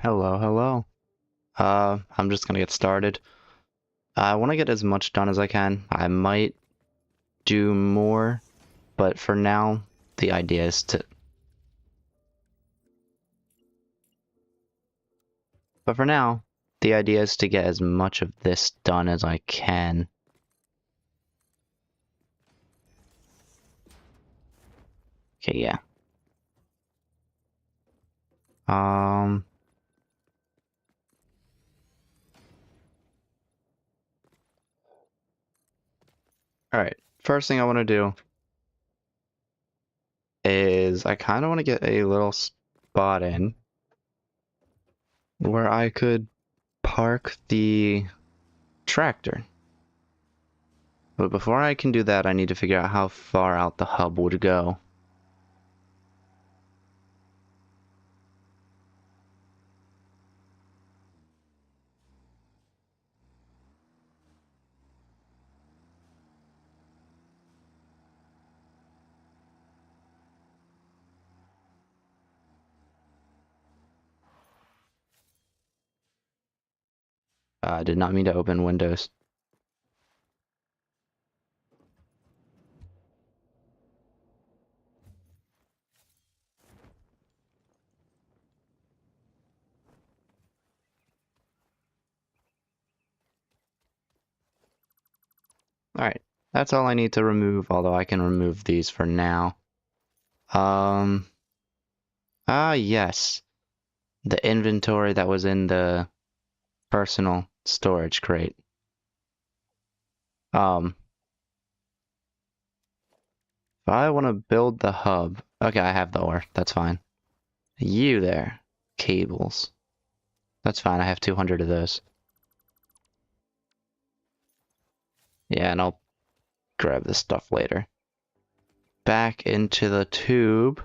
Hello, hello. I'm just gonna get started. I want to get as much done as I can. I might do more, but for now, the idea is to... But for now, the idea is to get as much of this done as I can. Okay, yeah. Um... Alright, first thing I want to do is I kind of want to get a little spot in where I could park the tractor. But before I can do that, I need to figure out how far out the hub would go. I did not mean to open Windows. Alright, that's all I need to remove, although I can remove these for now. Um, yes. The inventory that was in the personal storage crate. If I want to build the hub, okay, I have the ore, that's fine. You there, cables. That's fine, I have 200 of those. Yeah, and I'll grab this stuff later. Back into the tube.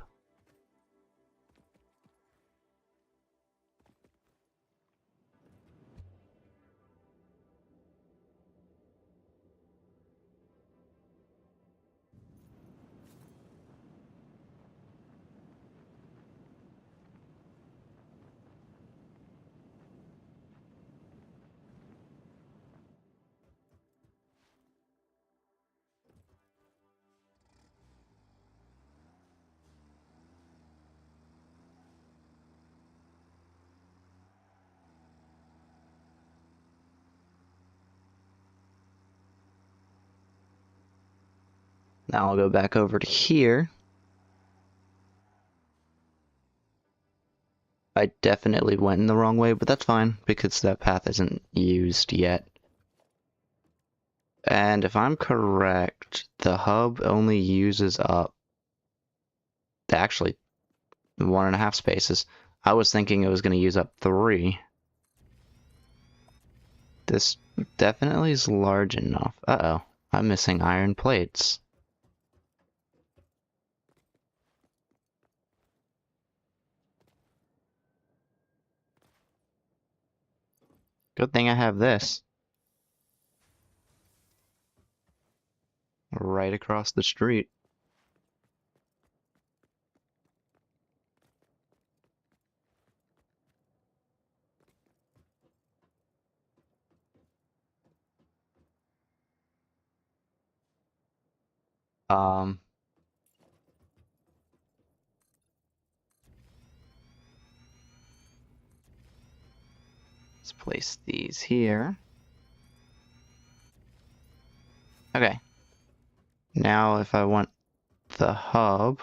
Now I'll go back over to here. I definitely went in the wrong way, but that's fine, because that path isn't used yet. And if I'm correct, the hub only uses up actually 1.5 spaces. I was thinking it was going to use up 3. This definitely is large enough. Uh-oh, I'm missing iron plates. Good thing I have this. Right across the street. Um, let's place these here. Okay. Now if I want the hub,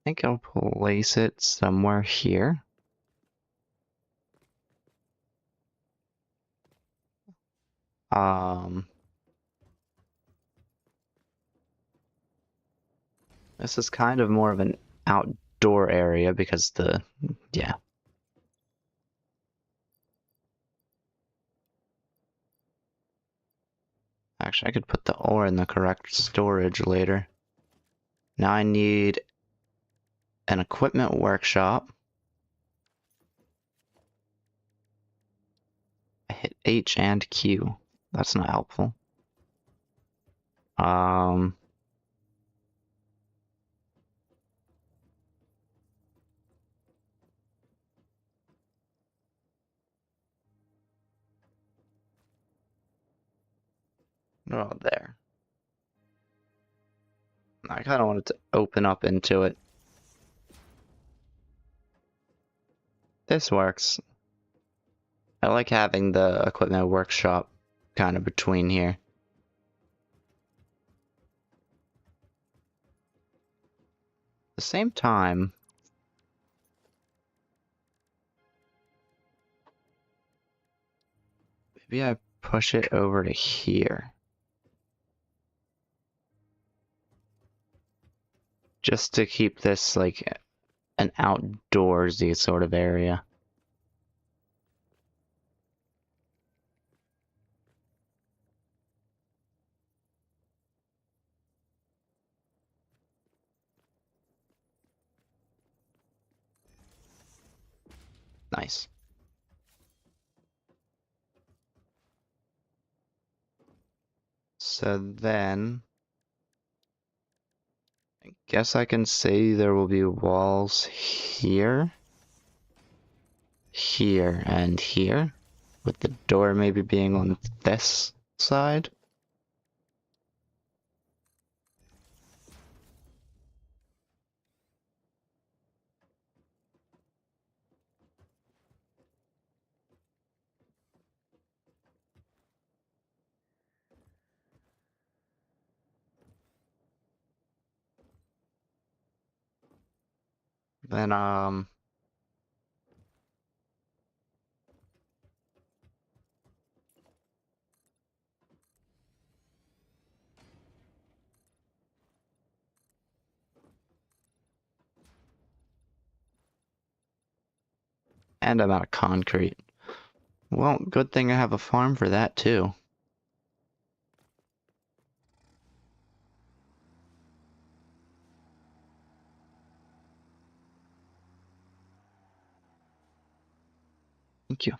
I think I'll place it somewhere here. This is kind of more of an outdoor area because yeah. Actually, I could put the ore in the correct storage later. Now I need an equipment workshop. I hit H and Q. That's not helpful. Oh, there. I kind of wanted to open up into it. This works. I like having the equipment workshop kind of between here. At the same time, maybe I push it over to here. Just to keep this like an outdoorsy sort of area. Nice. So then, I guess I can say there will be walls here, here, and here, with the door maybe being on this side. Then, and I'm out of concrete. Well, good thing I have a farm for that too. Thank you.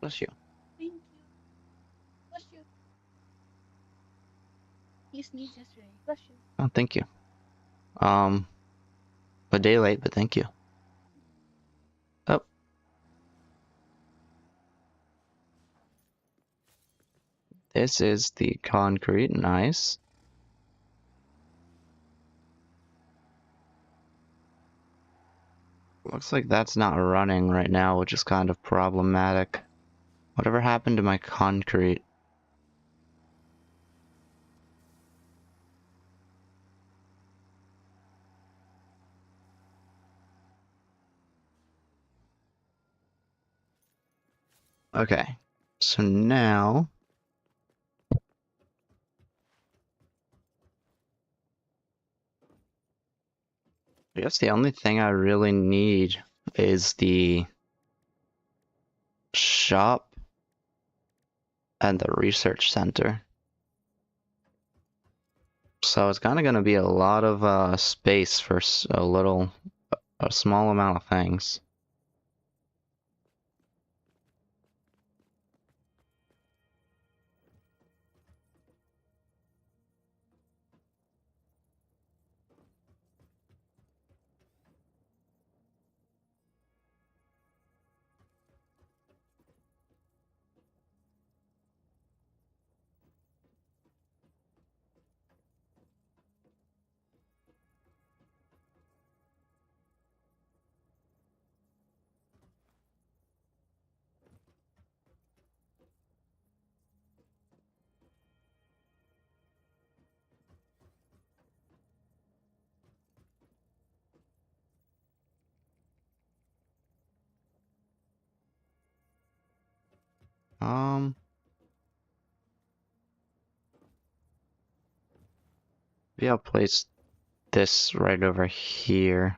Bless you. Thank you. Bless you. You sneezed yesterday. Bless you. Oh, thank you. A day late, but thank you. Oh, this is the concrete. Nice. Looks like that's not running right now, which is kind of problematic. Whatever happened to my concrete? Okay, so now I guess the only thing I really need is the shop and the research center. So it's kind of going to be a lot of space for a small amount of things. Um, Maybe I'll place this right over here.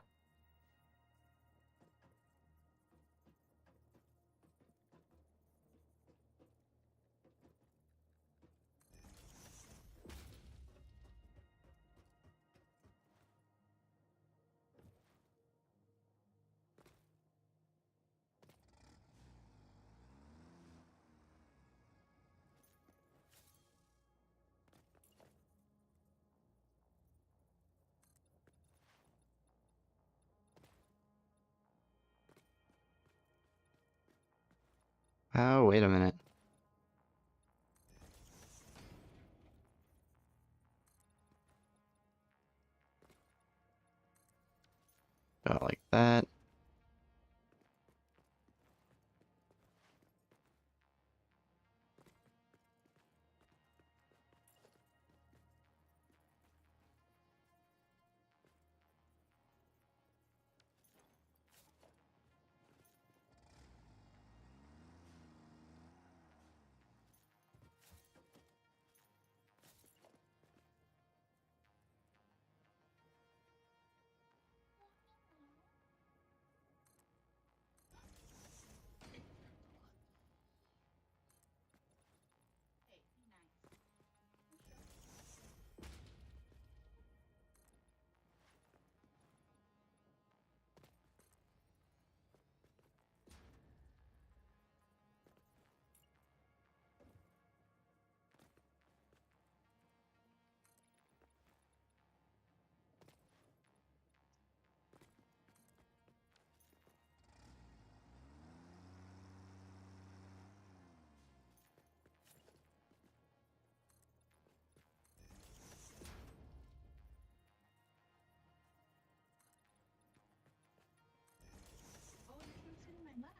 Oh, wait a minute. Go like that. Oh, you can sit in my lap.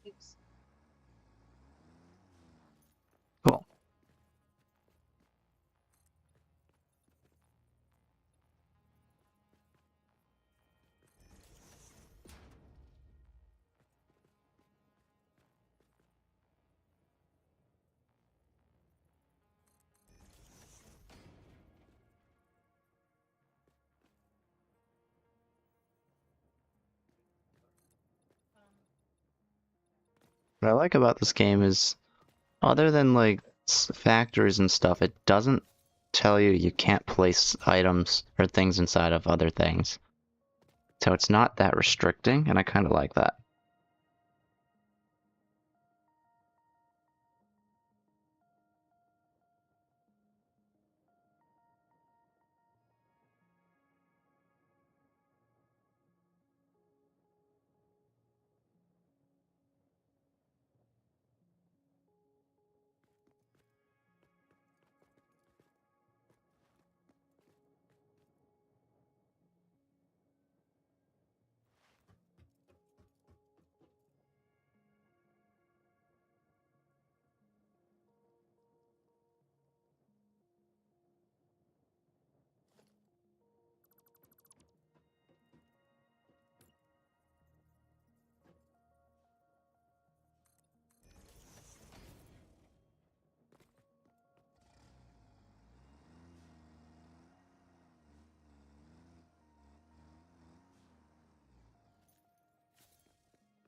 Oops. Cool. What I like about this game is, other than like factories and stuff, it doesn't tell you you can't place items or things inside of other things. So it's not that restricting, and I kind of like that.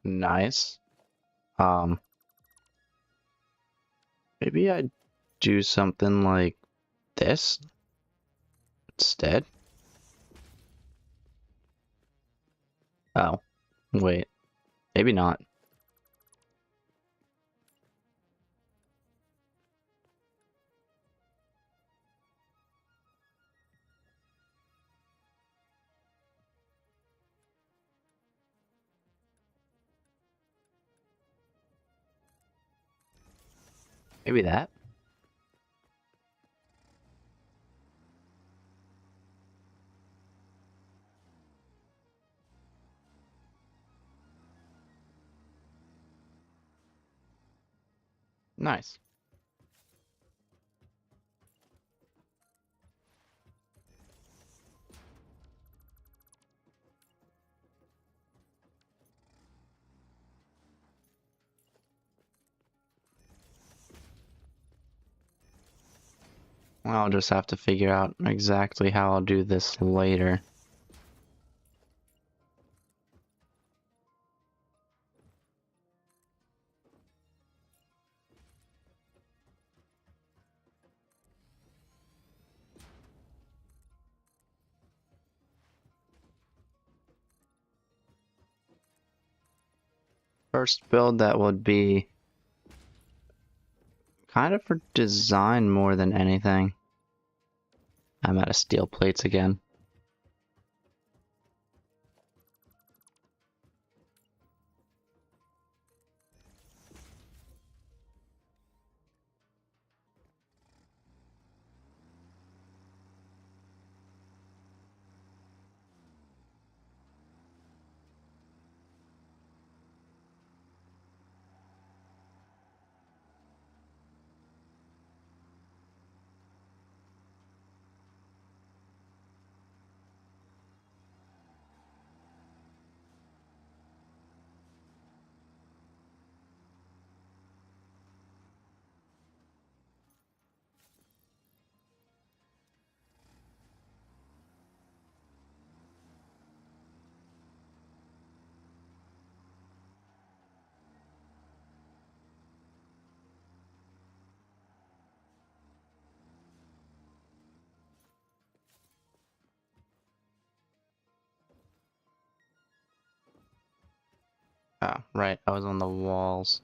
Nice. Um, Maybe I'd do something like this instead. Oh, wait. Maybe not. Maybe that. Nice. I'll just have to figure out exactly how I'll do this later. First build that would be kind of for design more than anything. I'm out of steel plates again. Oh, right, I was on the walls.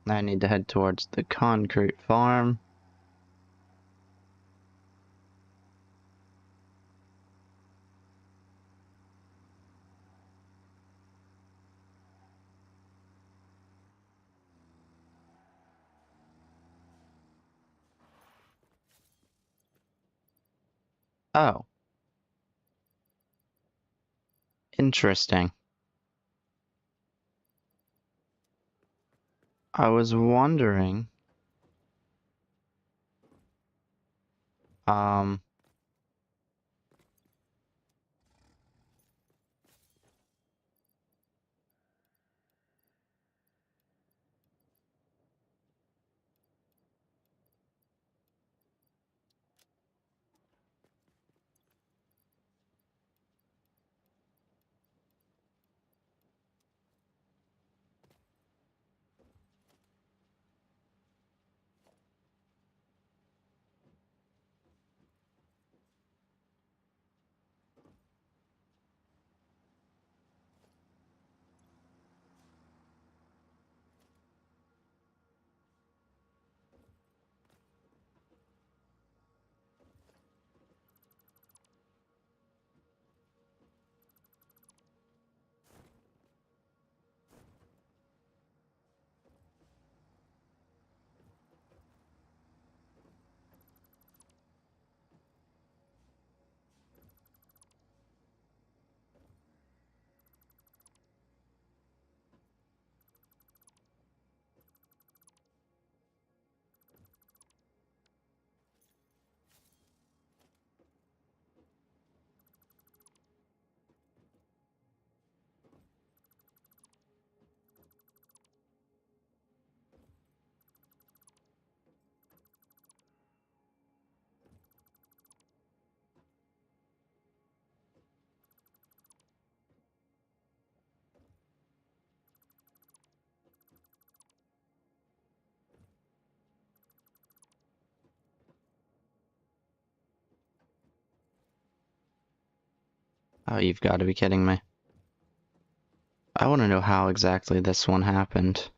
I need to head towards the concrete farm. Oh, interesting. I was wondering, um, oh, you've got to be kidding me. I want to know how exactly this one happened.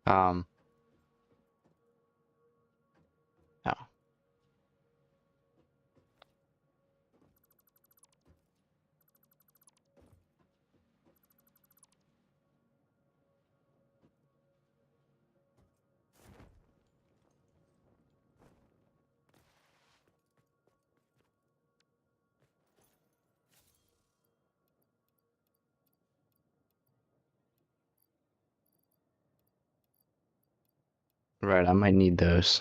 Um, oh, right, I might need those.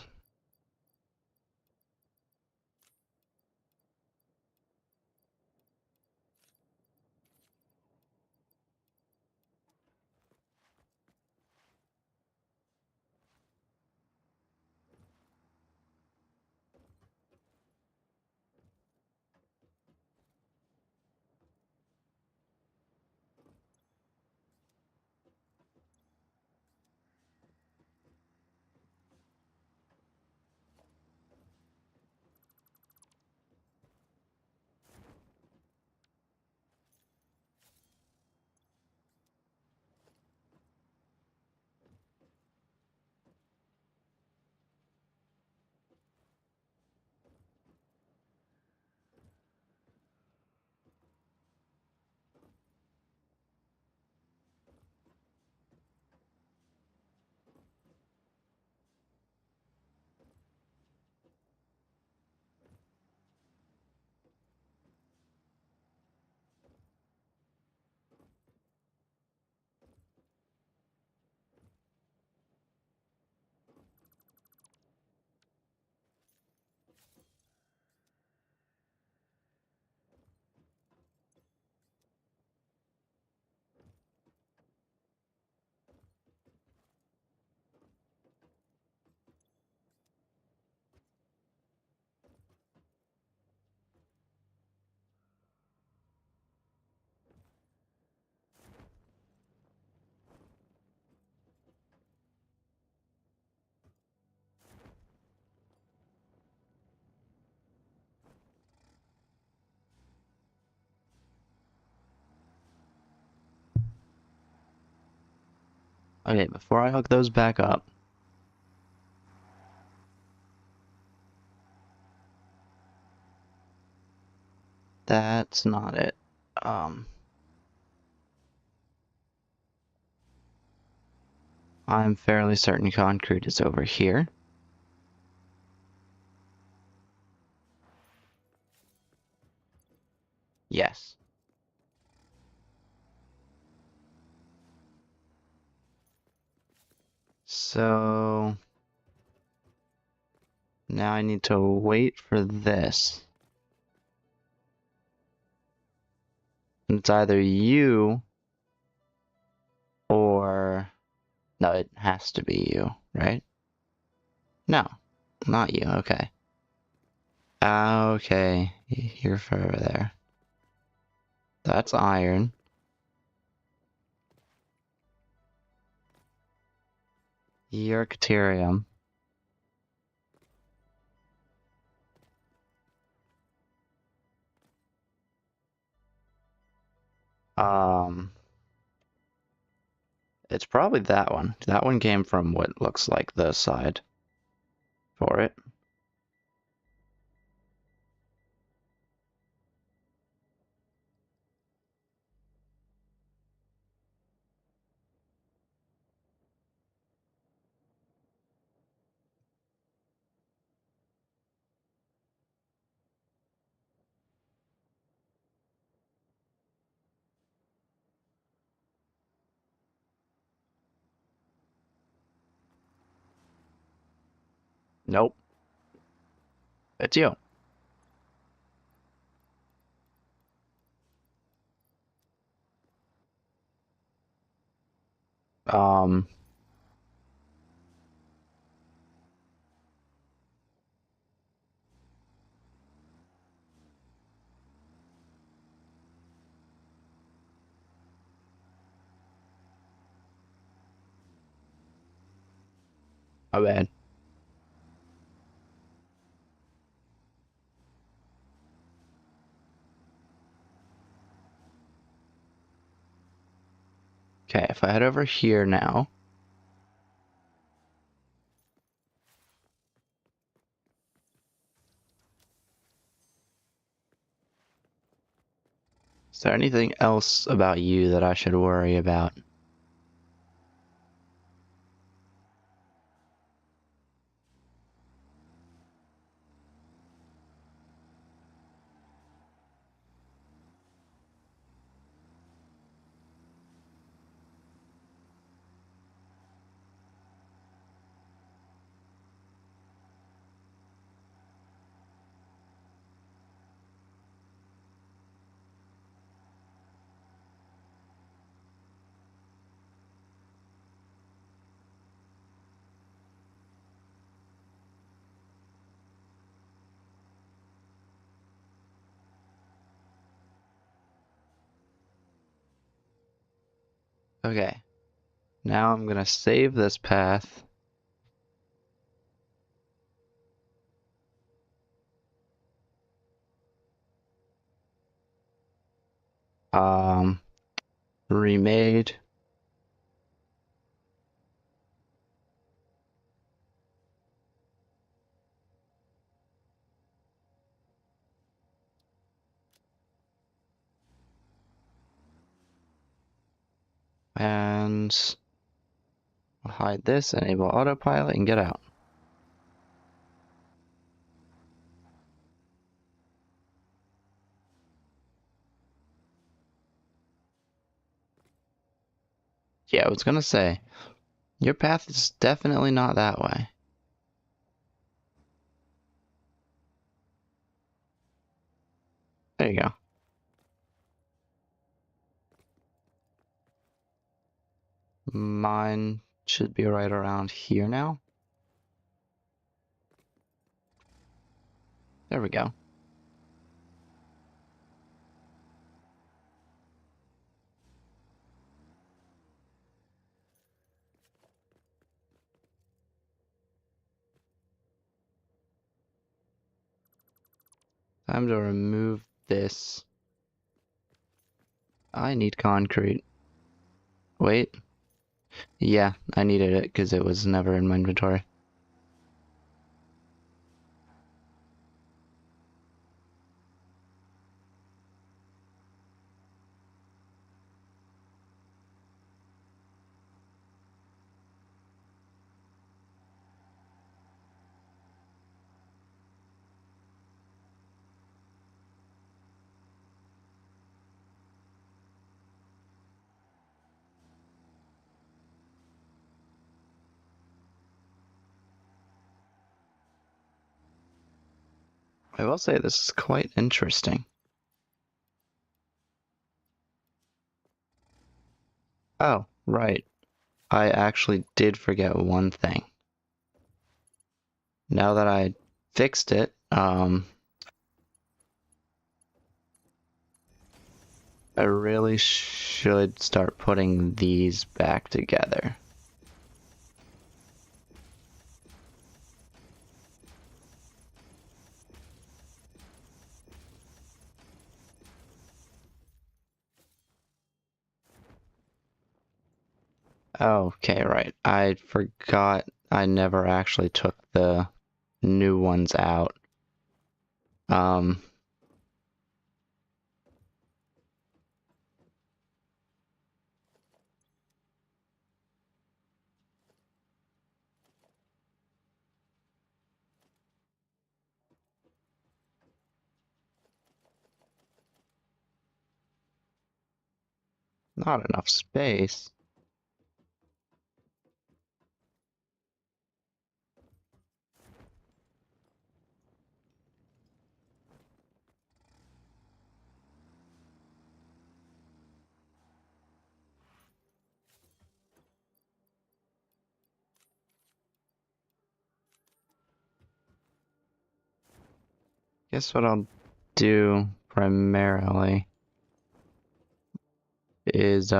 Okay, before I hook those back up, that's not it. I'm fairly certain concrete is over here. Yes. So now I need to wait for this. And it's either you or... No, it has to be you, right? No, not you. Okay. Okay, you're further there. That's iron. You're Caterium. Um, it's probably that one. That one came from what looks like the side for it. Nope, it's you. Um, my bad. Okay, if I head over here now, is there anything else about you that I should worry about? Okay, now I'm gonna save this path. Um, remade. And I'll hide this, enable autopilot, and get out. Yeah, I was gonna say, your path is definitely not that way. There you go. Mine should be right around here now. There we go. Time to remove this. I need concrete. Wait. Yeah, I needed it because it was never in my inventory. I will say this is quite interesting. Oh, right. I actually did forget one thing. Now that I fixed it, I really should start putting these back together. Okay, right. I forgot I never actually took the new ones out. Um, not enough space. Guess what I'll do primarily is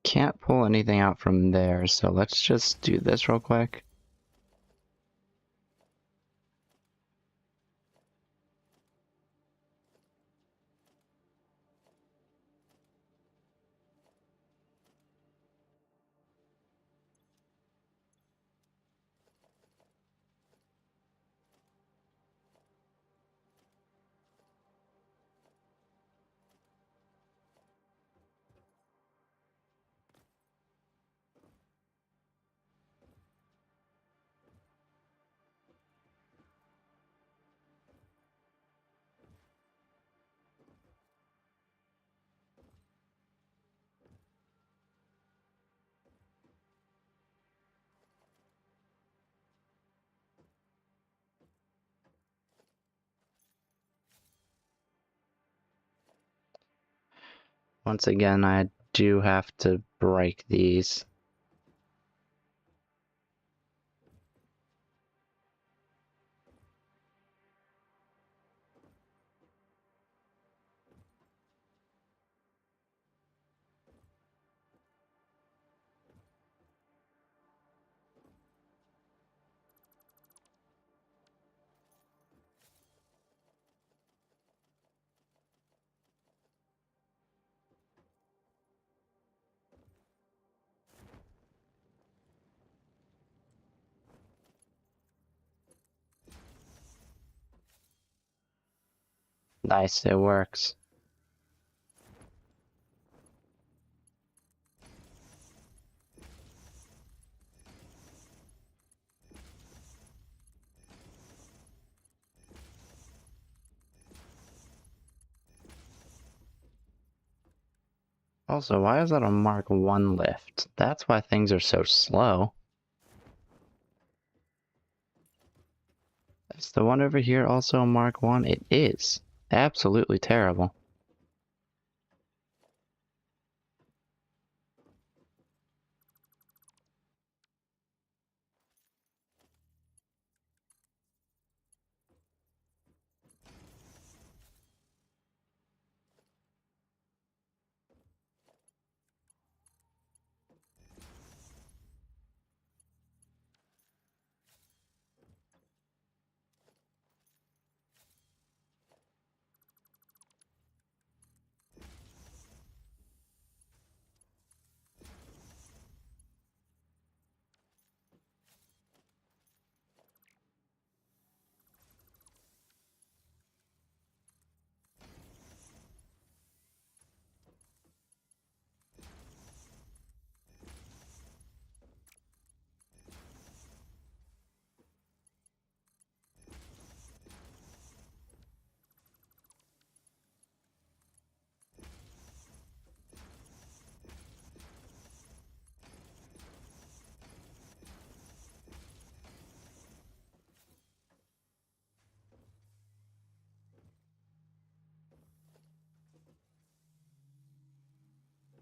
can't pull anything out from there, so let's just do this real quick. Once again, I do have to break these. Nice, it works. Also, why is that a Mark 1 lift? That's why things are so slow. Is the one over here also a Mark 1? It is. Absolutely terrible.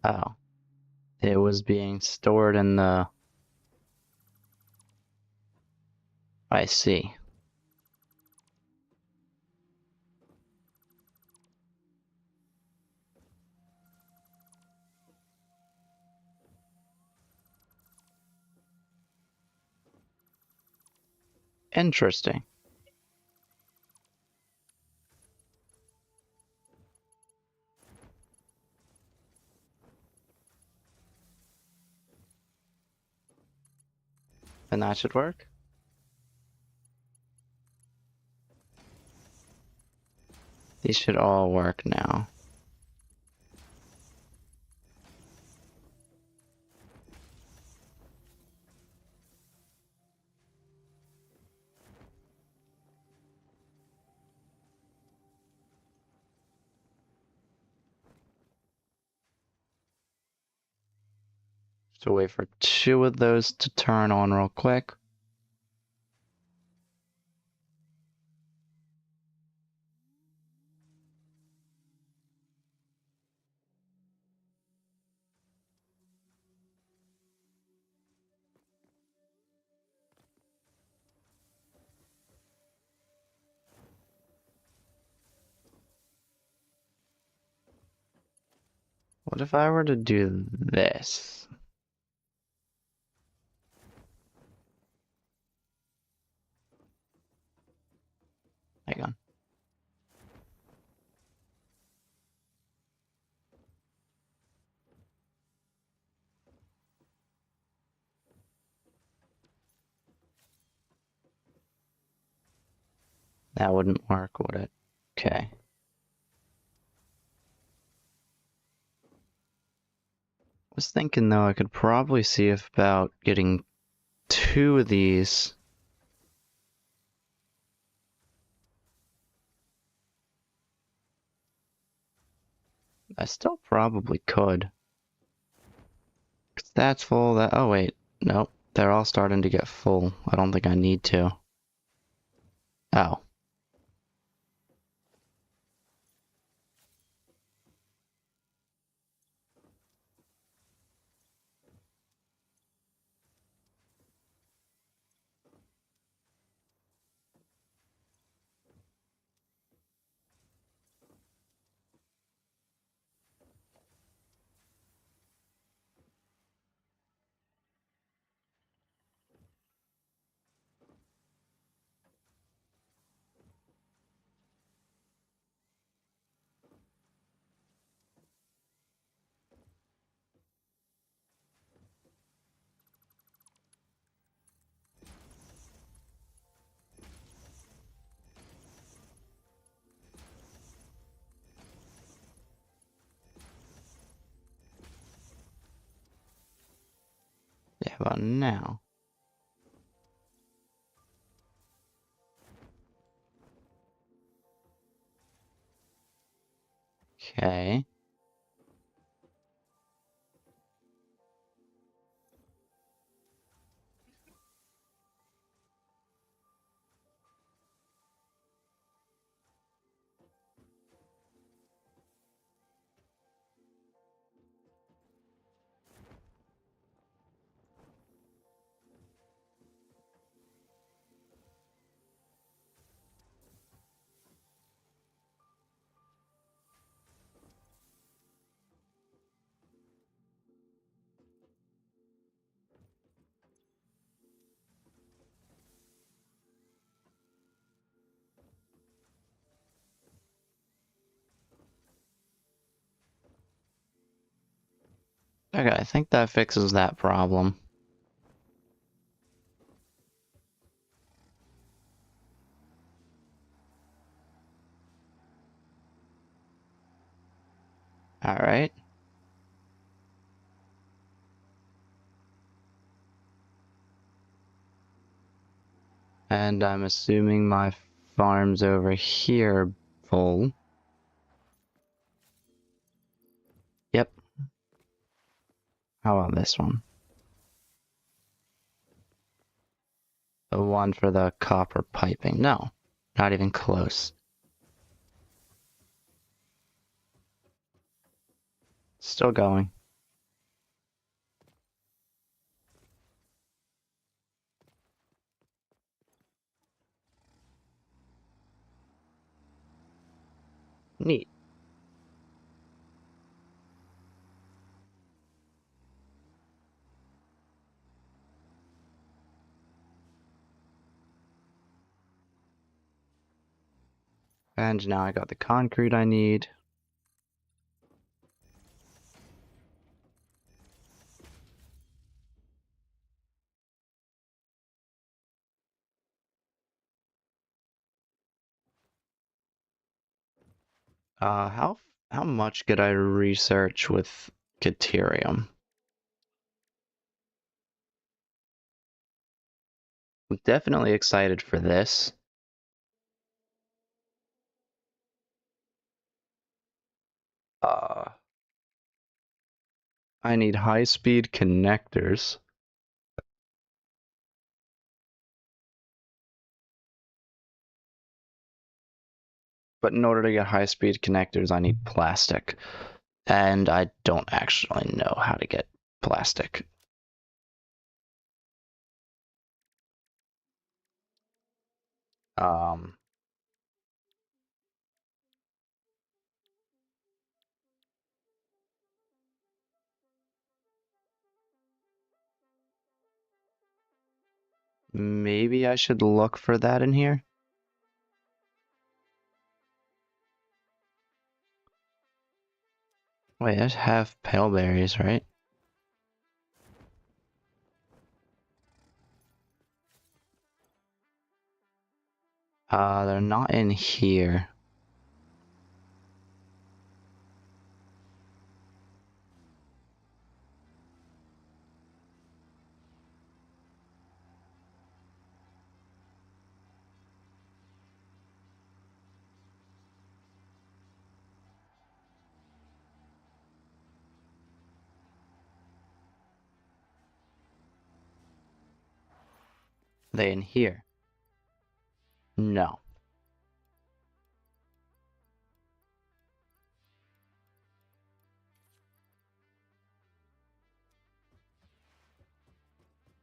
Oh. It was being stored in the... I see. Interesting. And that should work? These should all work now. So wait for 2 of those to turn on real quick. What if I were to do this? Hang on. That wouldn't work, would it? Okay. Was thinking though I could probably see if about getting 2 of these. I still probably could. 'Cause that's full, that, oh wait, nope. They're all starting to get full. I don't think I need to. Oh. Yeah, about now. Okay. Okay, I think that fixes that problem. Alright. And I'm assuming my farm's over here full. Yep. How about this one? The one for the copper piping. No, not even close. Still going. Neat. And now I got the concrete I need. How much could I research with Caterium? I'm definitely excited for this. Uh, I need high-speed connectors. But in order to get high-speed connectors, I need plastic. And I don't actually know how to get plastic. Um, Maybe I should look for that in here? Wait, I have pale berries, right? They're not in here. They in here? No.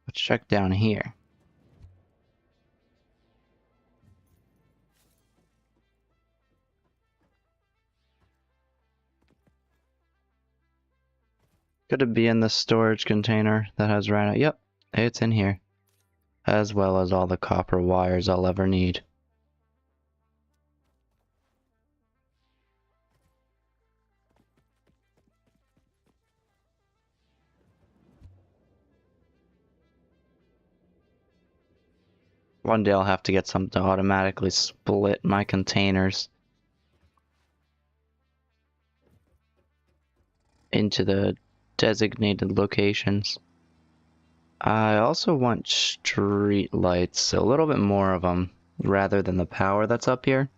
Let's check down here. Could it be in the storage container that has ran out? Yep, it's in here. As well as all the copper wires I'll ever need. One day I'll have to get something to automatically split my containers into the designated locations. I also want street lights, a little bit more of them, rather than the power that's up here.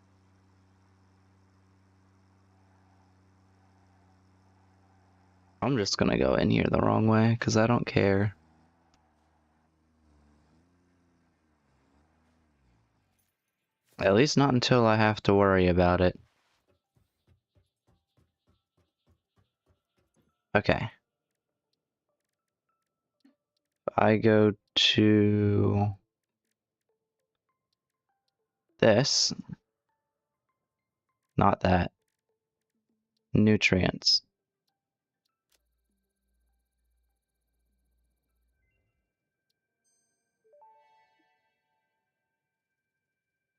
I'm just gonna go in here the wrong way, because I don't care. At least not until I have to worry about it. Okay. I go to this. Not that. Nutrients.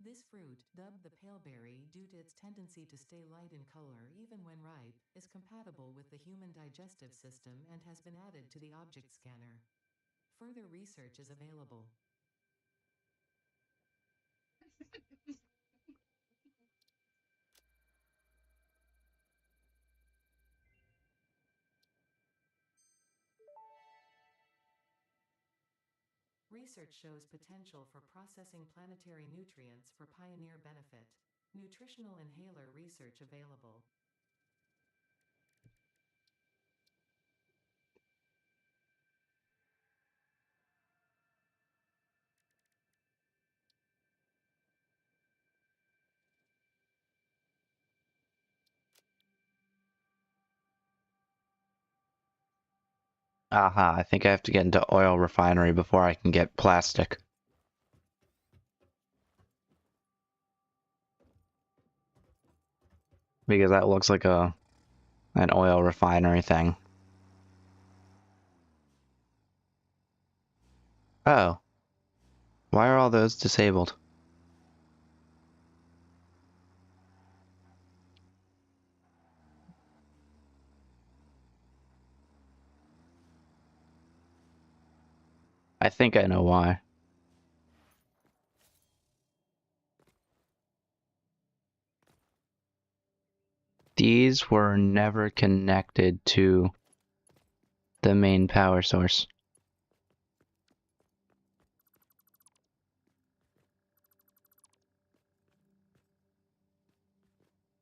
This fruit, dubbed the paleberry due to its tendency to stay light in color even when ripe, is compatible with the human digestive system and has been added to the object scanner. Further research is available. Research shows potential for processing planetary nutrients for pioneer benefit. Nutritional inhaler research available. Aha, I think I have to get into oil refinery before I can get plastic. Because that looks like an oil refinery thing. Oh. Why are all those disabled? I think I know why. These were never connected to the main power source.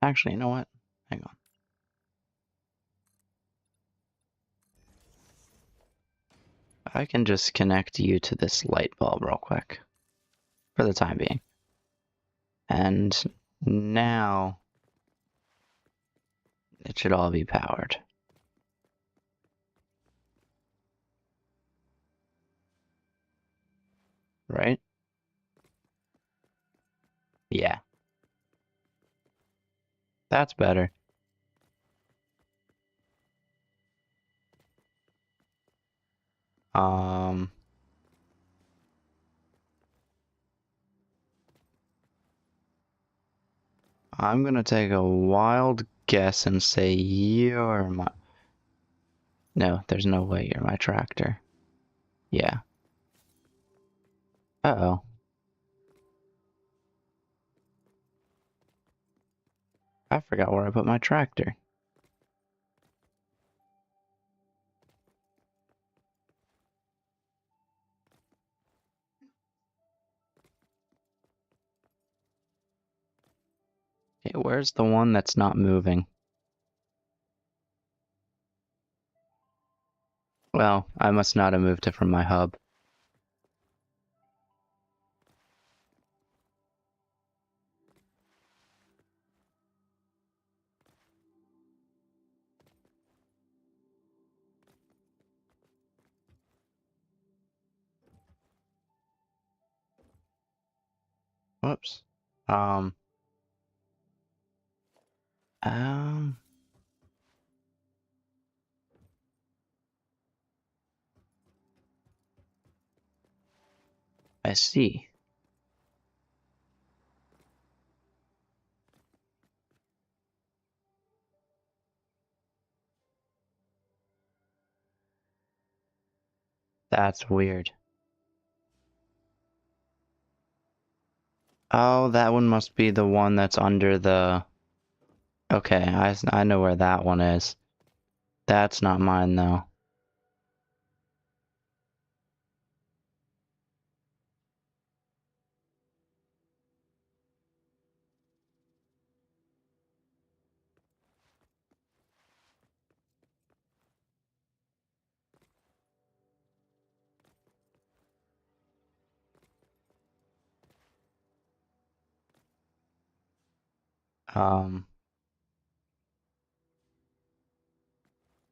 Actually, you know what? Hang on. I can just connect you to this light bulb real quick. For the time being. And now it should all be powered. Right? Yeah. That's better. I'm gonna take a wild guess and say you're my... No, there's no way you're my tractor. Yeah. Uh-oh. I forgot where I put my tractor. Okay, where's the one that's not moving? Well, I must not have moved it from my hub. Whoops. Um, um, I see. That's weird. Oh, that one must be the one that's under the... Okay, I know where that one is. That's not mine, though.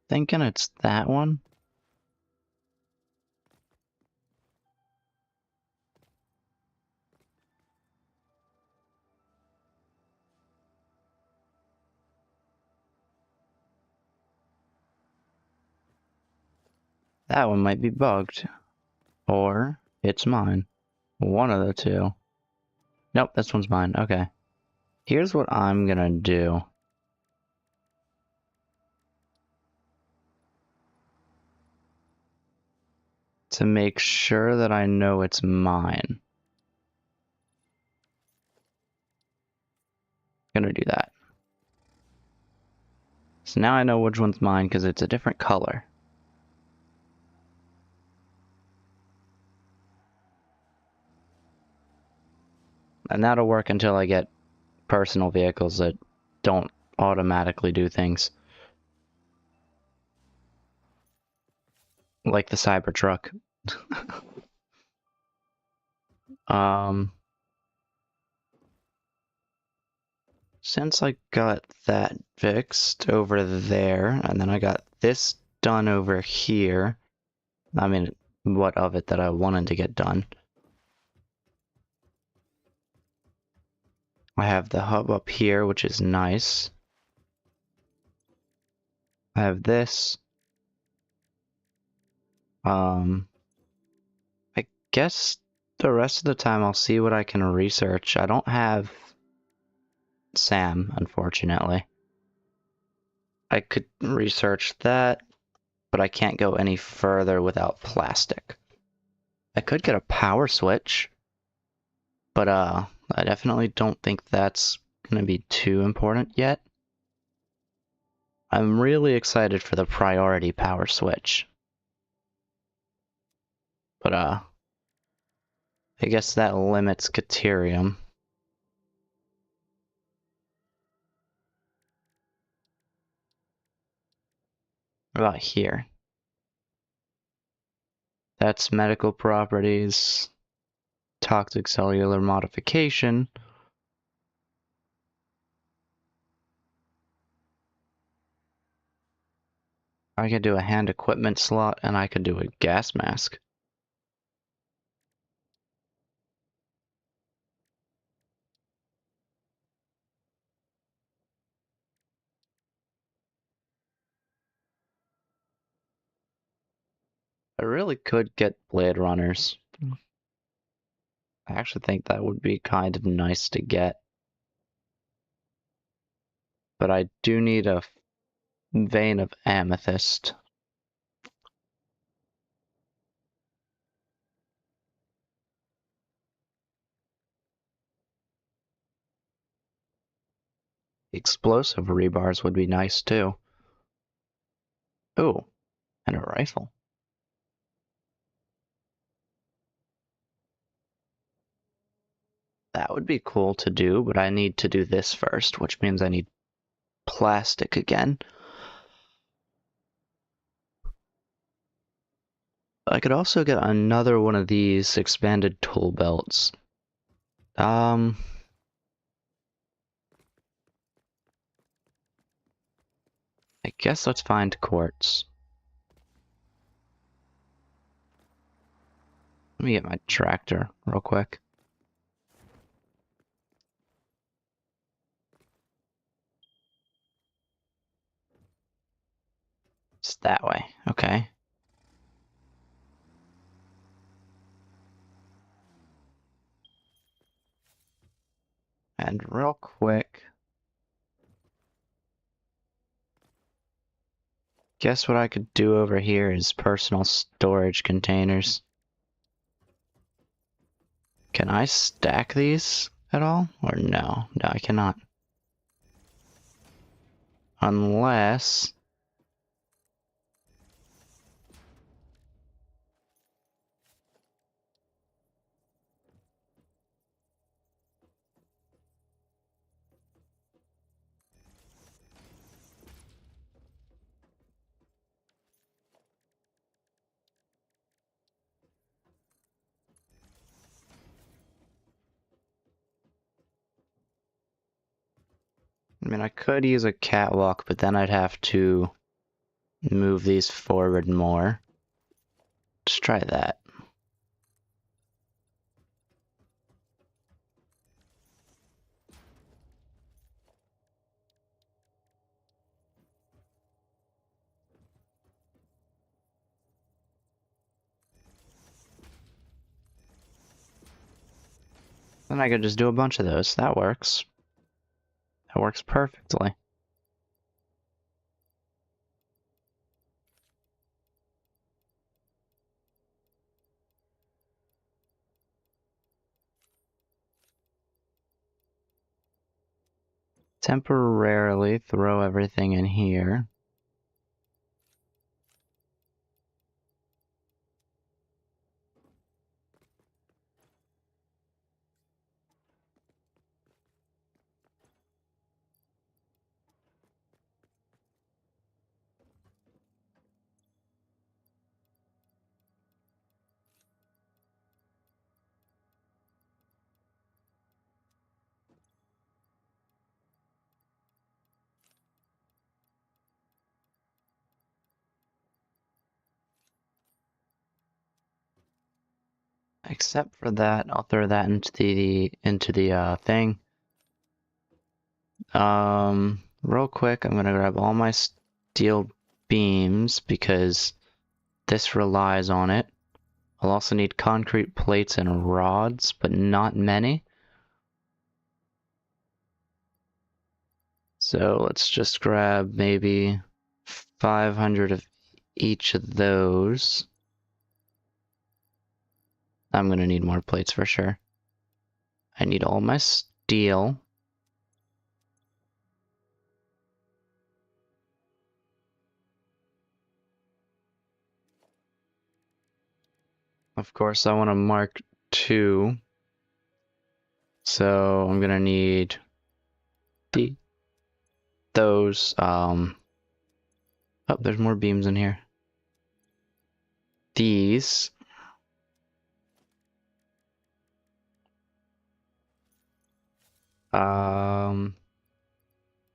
Thinking it's that one? That one might be bugged. Or it's mine. One of the two. Nope, this one's mine. Okay. Here's what I'm gonna do. To make sure that I know it's mine. Gonna do that. So now I know which one's mine because it's a different color. And that'll work until I get personal vehicles that don't automatically do things. Like the Cybertruck. Since I got that fixed over there, and then I got this done over here, I mean, what of it that I wanted to get done. I have the hub up here, which is nice. I have this. I guess the rest of the time I'll see what I can research. I don't have Sam, unfortunately. I could research that, but I can't go any further without plastic. I could get a power switch, but I definitely don't think that's gonna be too important yet. I'm really excited for the priority power switch. But I guess that limits Caterium. What about here? That's medical properties, toxic cellular modification. I could do a hand equipment slot, and I could do a gas mask. I really could get Blade Runners. I actually think that would be kind of nice to get. But I do need a vein of amethyst. Explosive rebars would be nice too. Ooh, and a rifle. That would be cool to do, but I need to do this first, which means I need plastic again. I could also get another one of these expanded tool belts. I guess let's find quartz. Let me get my tractor real quick. It's that way, okay. And real quick, guess what I could do over here is personal storage containers. Can I stack these at all? Or no? No, I cannot. Unless... I mean, I could use a catwalk, but then I'd have to move these forward more. Let's try that. Then I could just do a bunch of those. That works. That works perfectly. Temporarily throw everything in here. Except for that, I'll throw that into the thing. Real quick, I'm gonna grab all my steel beams because this relies on it. I'll also need concrete plates and rods, but not many. So let's just grab maybe 500 of each of those. I'm gonna need more plates for sure. I need all my steel. Of course, I want to mark 2. So I'm gonna need those. Oh, there's more beams in here. These.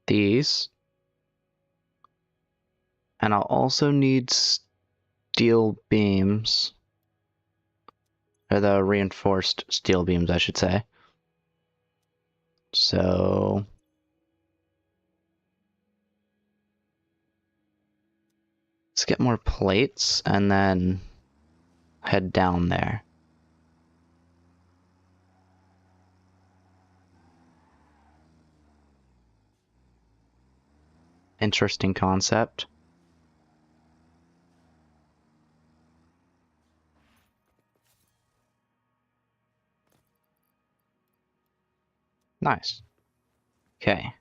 These. And I'll also need steel beams. Or the reinforced steel beams, I should say. So let's get more plates and then head down there. Interesting concept. Nice. Okay.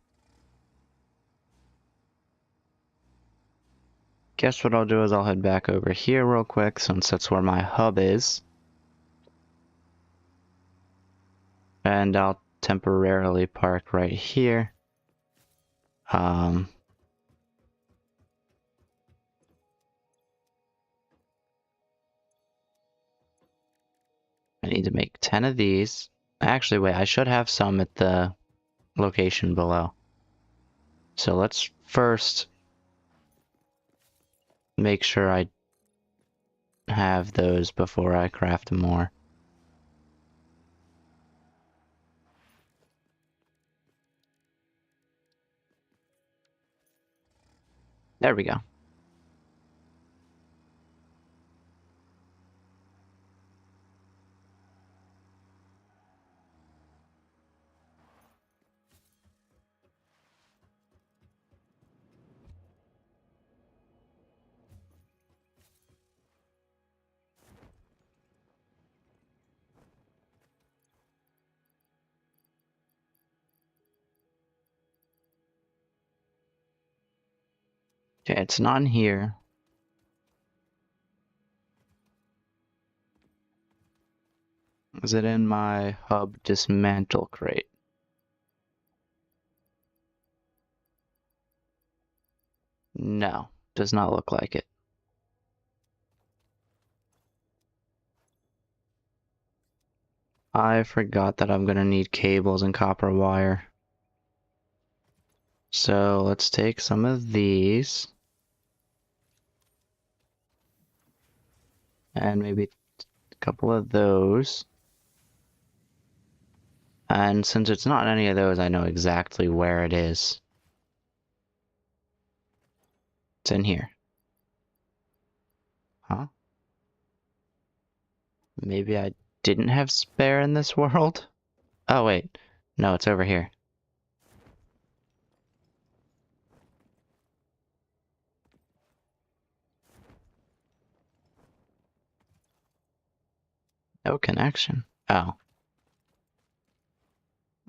Guess what I'll do is I'll head back over here real quick since that's where my hub is. And I'll temporarily park right here. I need to make 10 of these. Actually, wait, I should have some at the location below. So let's first make sure I have those before I craft more. There we go. Okay, it's not in here. Is it in my hub dismantle crate? No, does not look like it. I forgot that I'm gonna need cables and copper wire. So let's take some of these. And maybe a couple of those. And since it's not any of those, I know exactly where it is. It's in here. Huh? Maybe I didn't have spare in this world? Oh, wait. No, it's over here. No connection. Oh.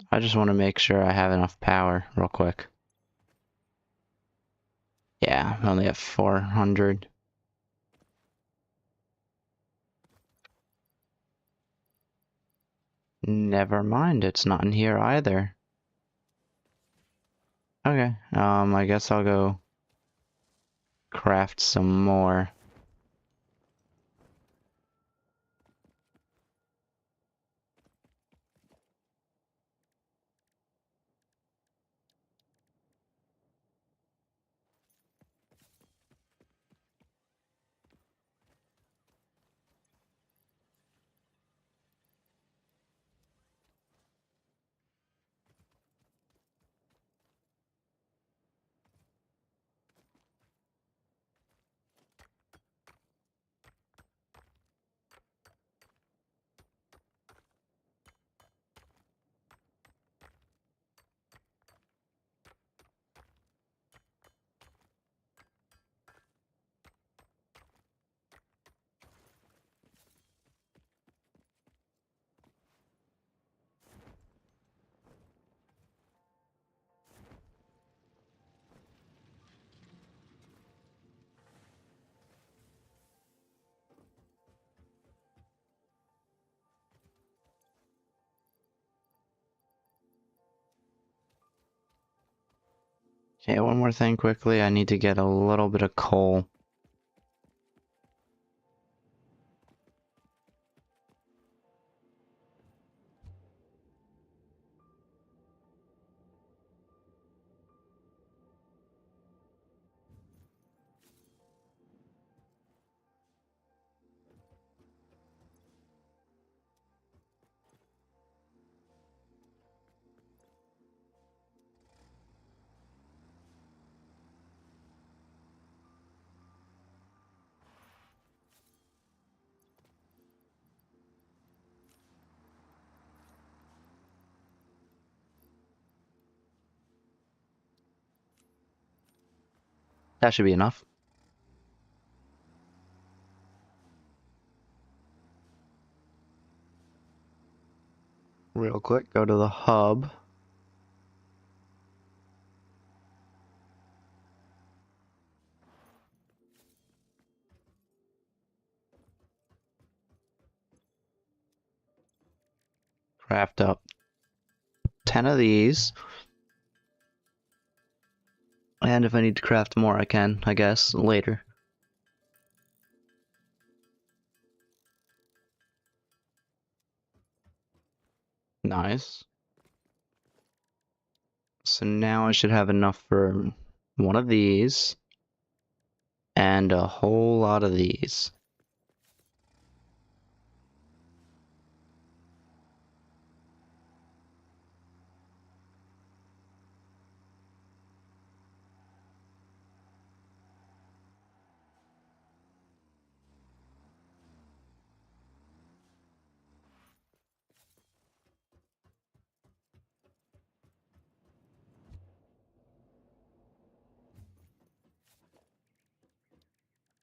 I just want to make sure I have enough power real quick. Yeah, I only have 400. Never mind, it's not in here either. Okay, I guess I'll go craft some more. Okay, one more thing quickly. I need to get a little bit of coal. That should be enough. Real quick, go to the hub. Craft up 10 of these. And if I need to craft more, I can, I guess, later. Nice. So now I should have enough for one of these and a whole lot of these.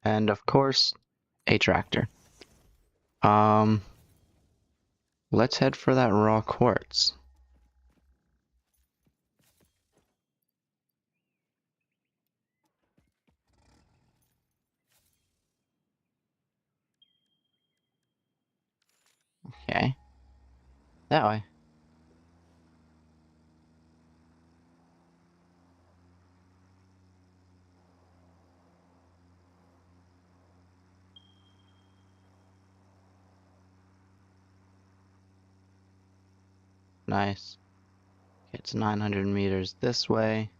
And of course, a tractor. Let's head for that raw quartz. Okay. That way. Nice. It's 900 meters this way.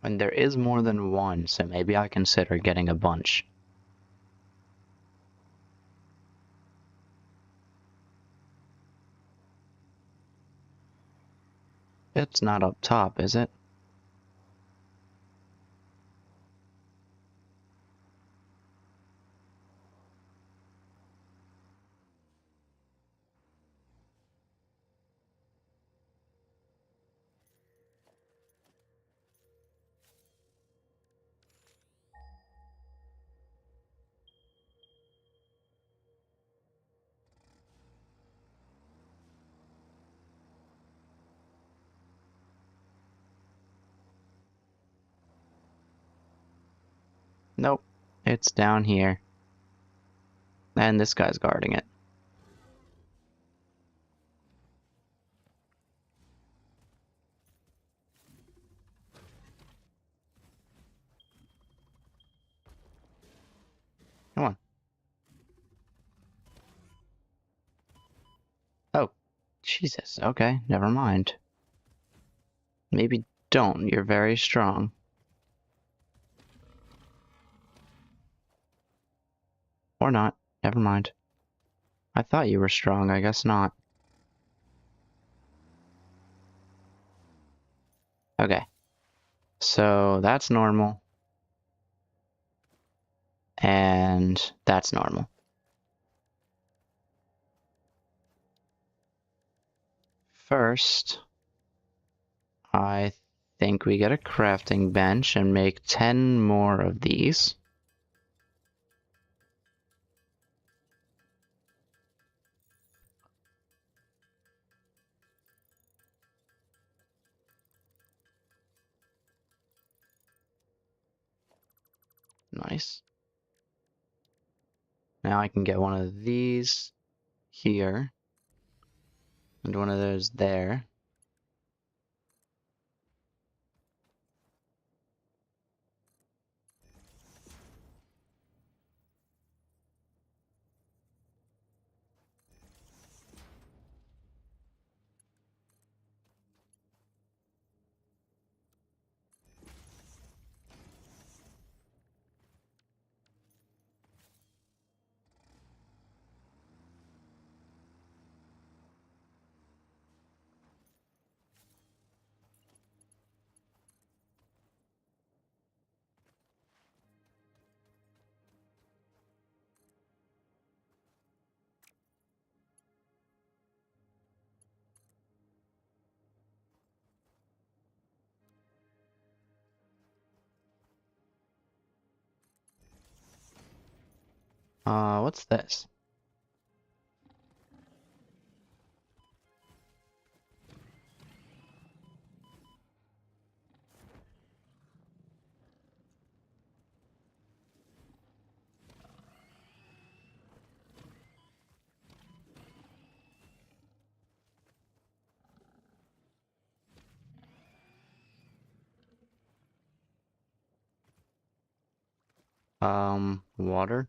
And there is more than one, so maybe I consider getting a bunch. It's not up top, is it? Nope. It's down here. And this guy's guarding it. Come on. Oh, Jesus. Okay, never mind. Maybe don't. You're very strong. Or not. Never mind. I thought you were strong. I guess not. Okay. So that's normal. And that's normal. First, I think we get a crafting bench and make 10 more of these. Nice. Now I can get one of these here, and one of those there. What's this? Water?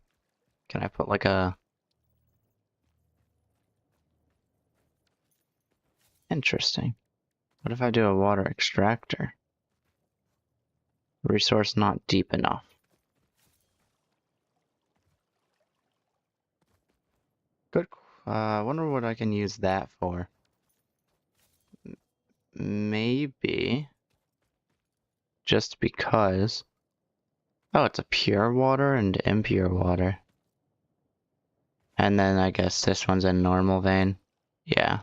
Can I put like a... Interesting. What if I do a water extractor? Resource not deep enough. Good. I wonder what I can use that for. Maybe just because... Oh, it's a pure water and impure water. And then I guess this one's a normal vein. Yeah.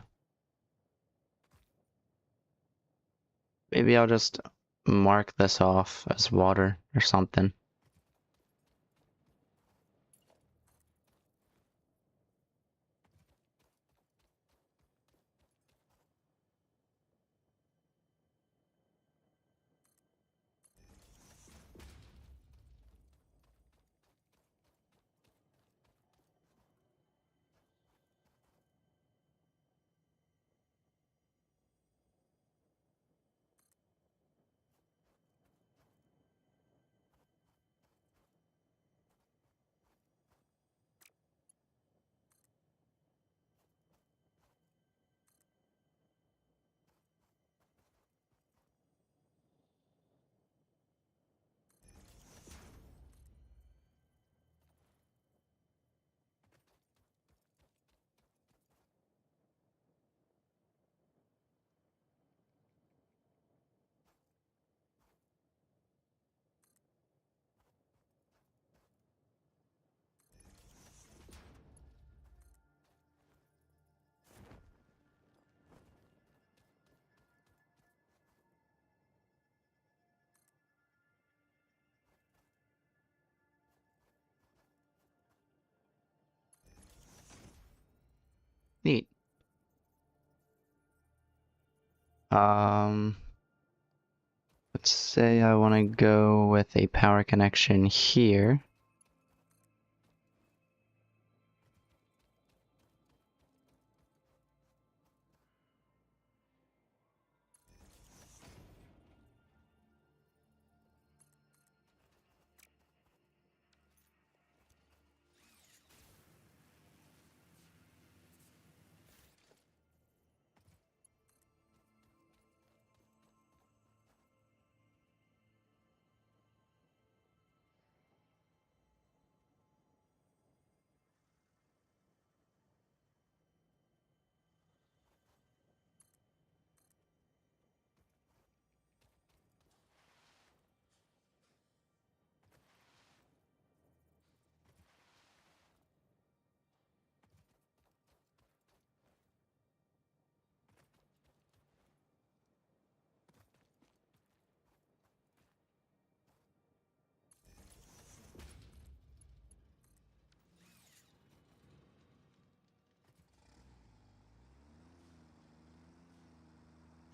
Maybe I'll just mark this off as water or something. Neat. Let's say I want to go with a power connection here.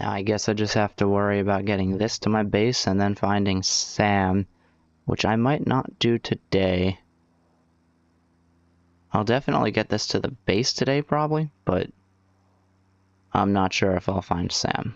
Now I guess I just have to worry about getting this to my base and then finding Sam, which I might not do today. I'll definitely get this to the base today, probably, but I'm not sure if I'll find Sam.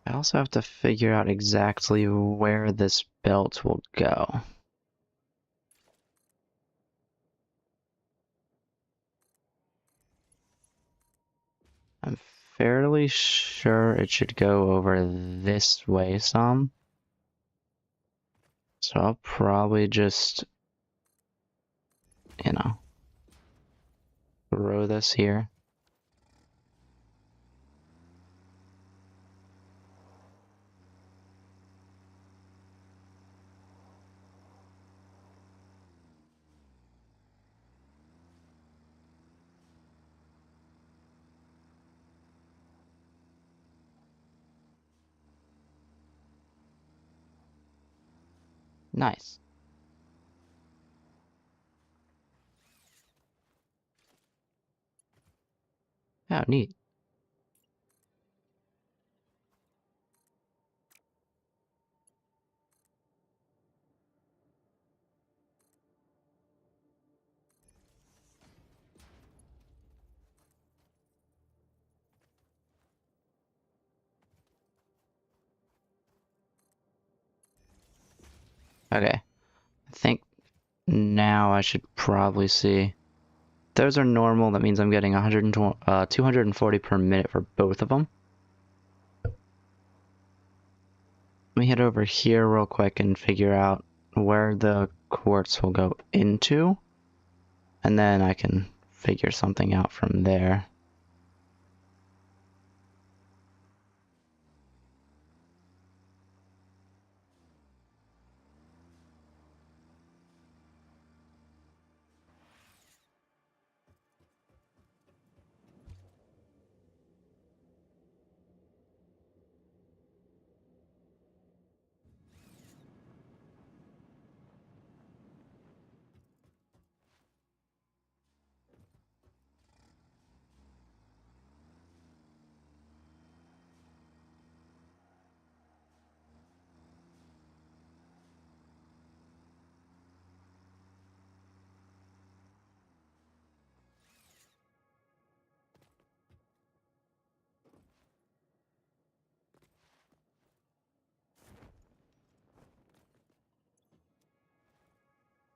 I also have to figure out exactly where this belt will go. I'm fairly sure it should go over this way some. So I'll probably just, you know, throw this here. Nice. Oh, neat. Okay. I think now I should probably see. Those are normal. That means I'm getting 240 per minute for both of them. Let me head over here real quick and figure out where the quartz will go into. And then I can figure something out from there.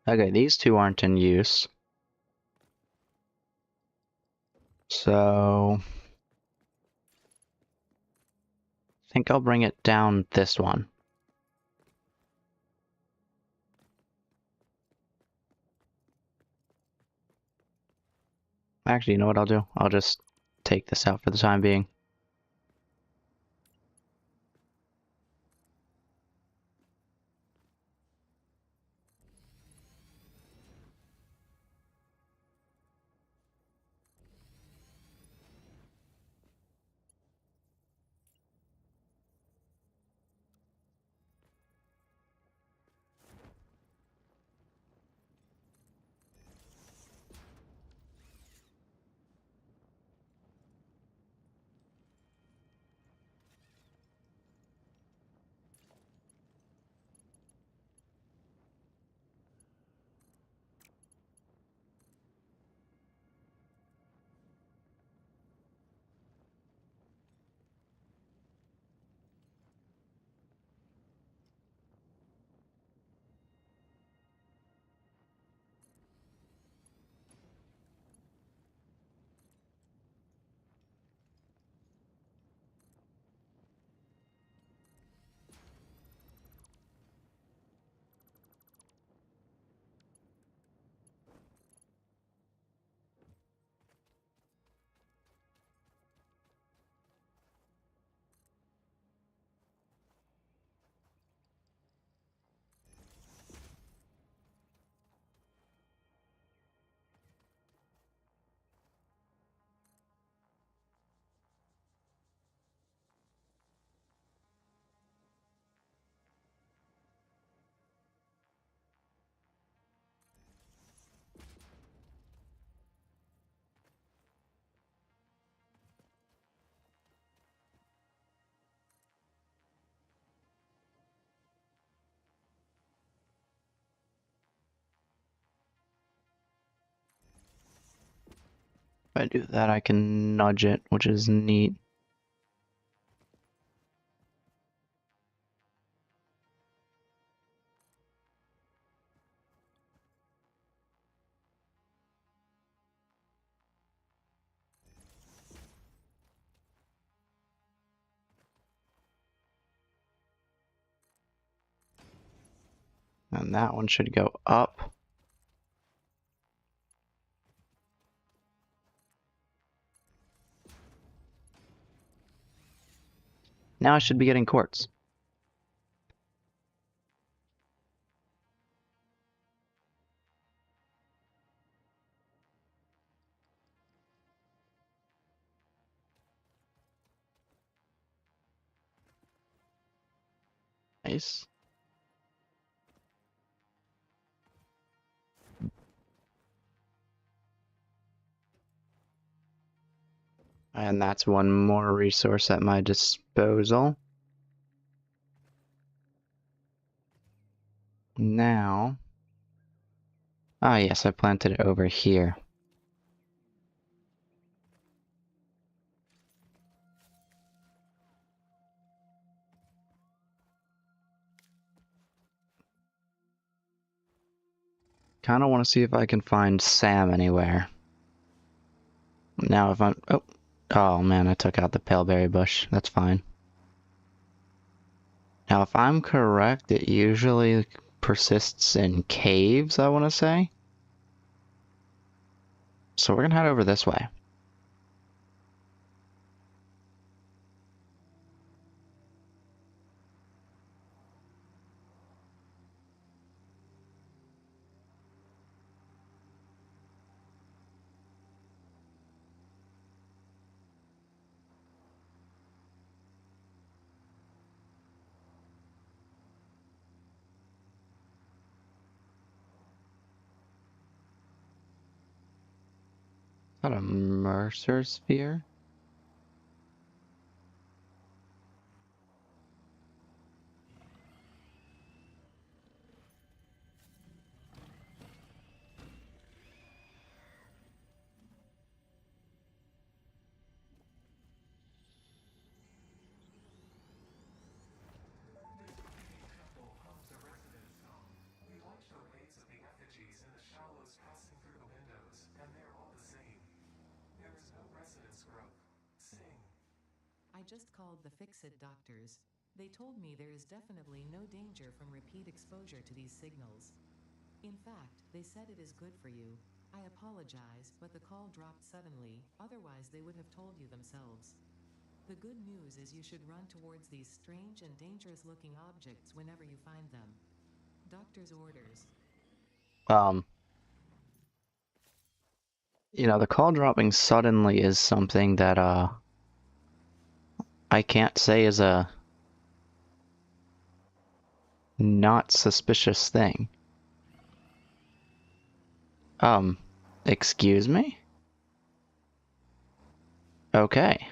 Okay, these two aren't in use. So I think I'll bring it down this one. Actually, you know what I'll do? I'll just take this out for the time being. I do that, I can nudge it, which is neat. And that one should go up. Now I should be getting quartz. Nice. And that's one more resource at my disposal. Now... Ah, yes, I planted it over here. Kinda want to see if I can find Sam anywhere. Now if I'm... Oh man, I took out the paleberry bush. That's fine. Now if I'm correct, it usually persists in caves, I want to say. So we're gonna head over this way. Is that a Mercer sphere? I just called the Fix-It doctors. They told me there is definitely no danger from repeat exposure to these signals. In fact, they said it is good for you. I apologize, but the call dropped suddenly, otherwise they would have told you themselves. The good news is you should run towards these strange and dangerous-looking objects whenever you find them. Doctor's orders. You know, the call dropping suddenly is something that, I can't say is a not suspicious thing. Excuse me? Okay.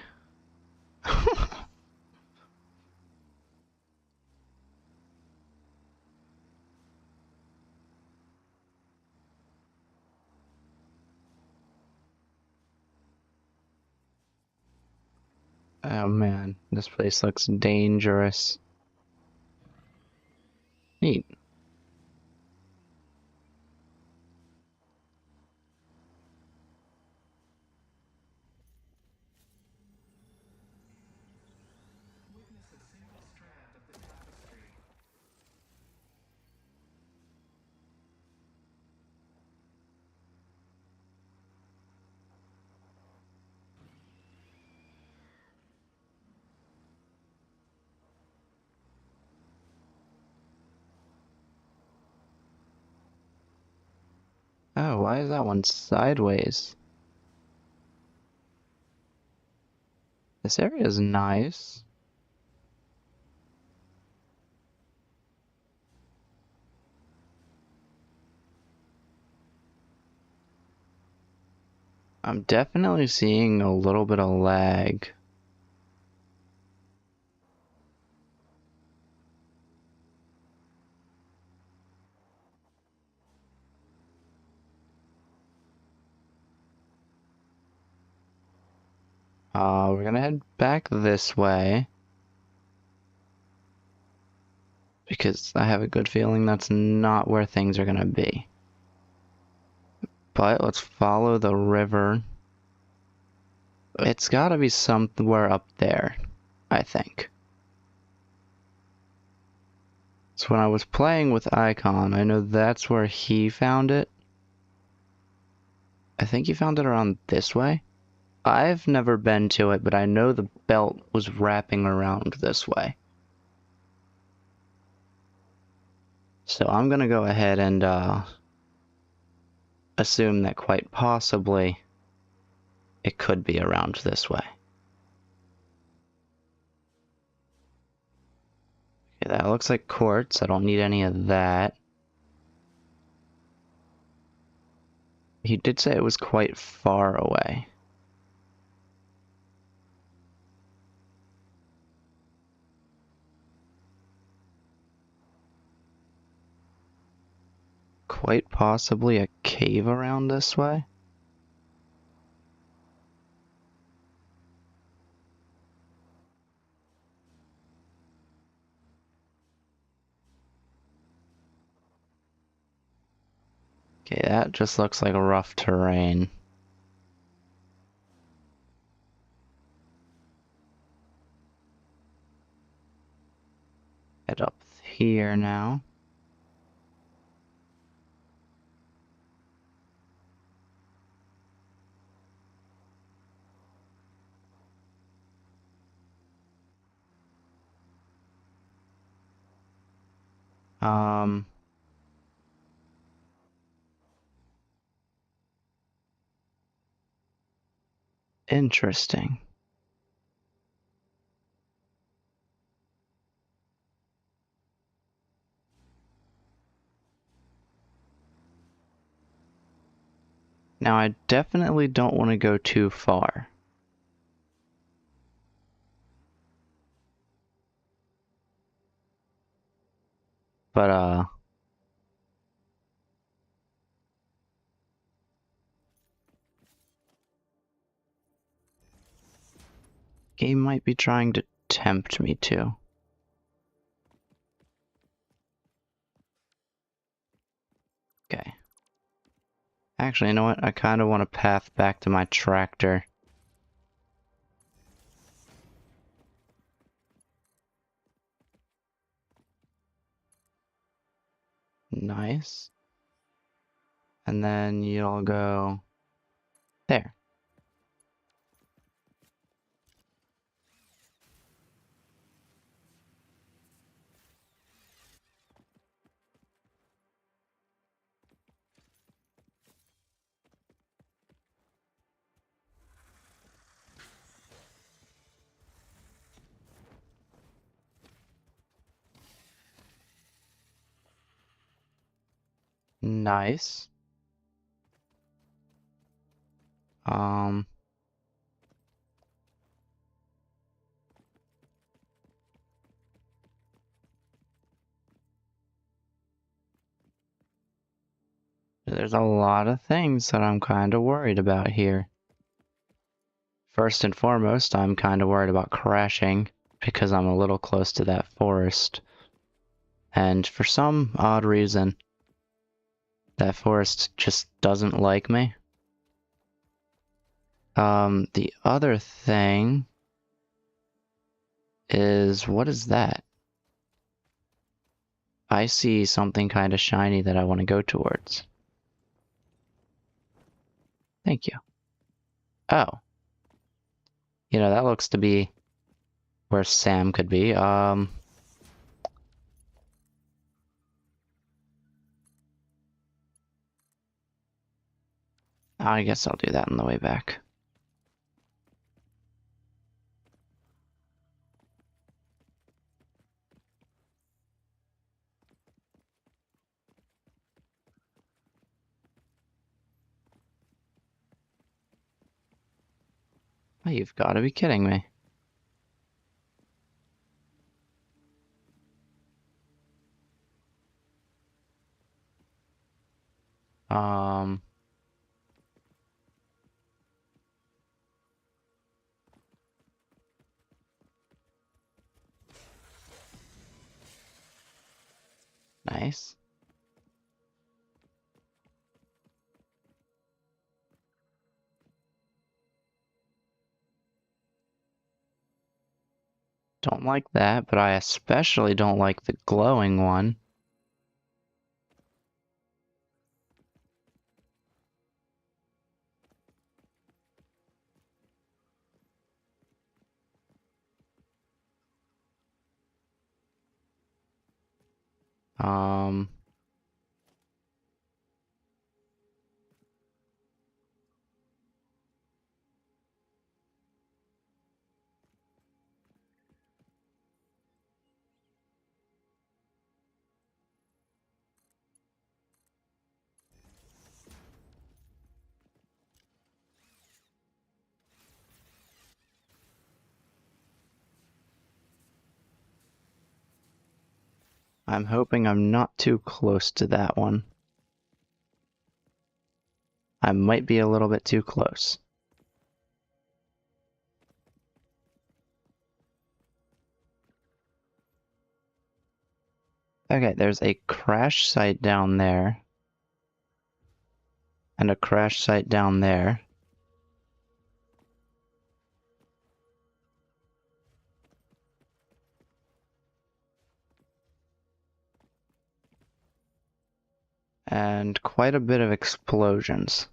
Oh man, this place looks dangerous. Neat. Oh, why is that one sideways? This area is nice. I'm definitely seeing a little bit of lag. We're gonna head back this way. Because I have a good feeling that's not where things are gonna be. But let's follow the river. It's gotta be somewhere up there, I think. So when I was playing with Icon, I know that's where he found it. I think he found it around this way. I've never been to it, but I know the belt was wrapping around this way. So I'm gonna go ahead and assume that quite possibly it could be around this way. Okay, that looks like quartz. I don't need any of that. He did say it was quite far away. Quite possibly a cave around this way? Okay, that just looks like rough terrain. Head up here now. Interesting. Now, I definitely don't want to go too far. But, game might be trying to tempt me to. Okay. Actually, you know what? I kind of want a path back to my tractor. Nice. And then you'll go there. Nice. Um, there's a lot of things that I'm kind of worried about here. First and foremost, I'm kind of worried about crashing because I'm a little close to that forest. And for some odd reason, that forest just doesn't like me. The other thing is, what is that? I see something kind of shiny that I want to go towards. Thank you. Oh. You know, that looks to be where Sam could be. I guess I'll do that on the way back. Oh, you've got to be kidding me. Um... Nice. Don't like that, but I especially don't like the glowing one. Um, I'm hoping I'm not too close to that one. I might be a little bit too close. Okay, there's a crash site down there. And a crash site down there. And quite a bit of explosions.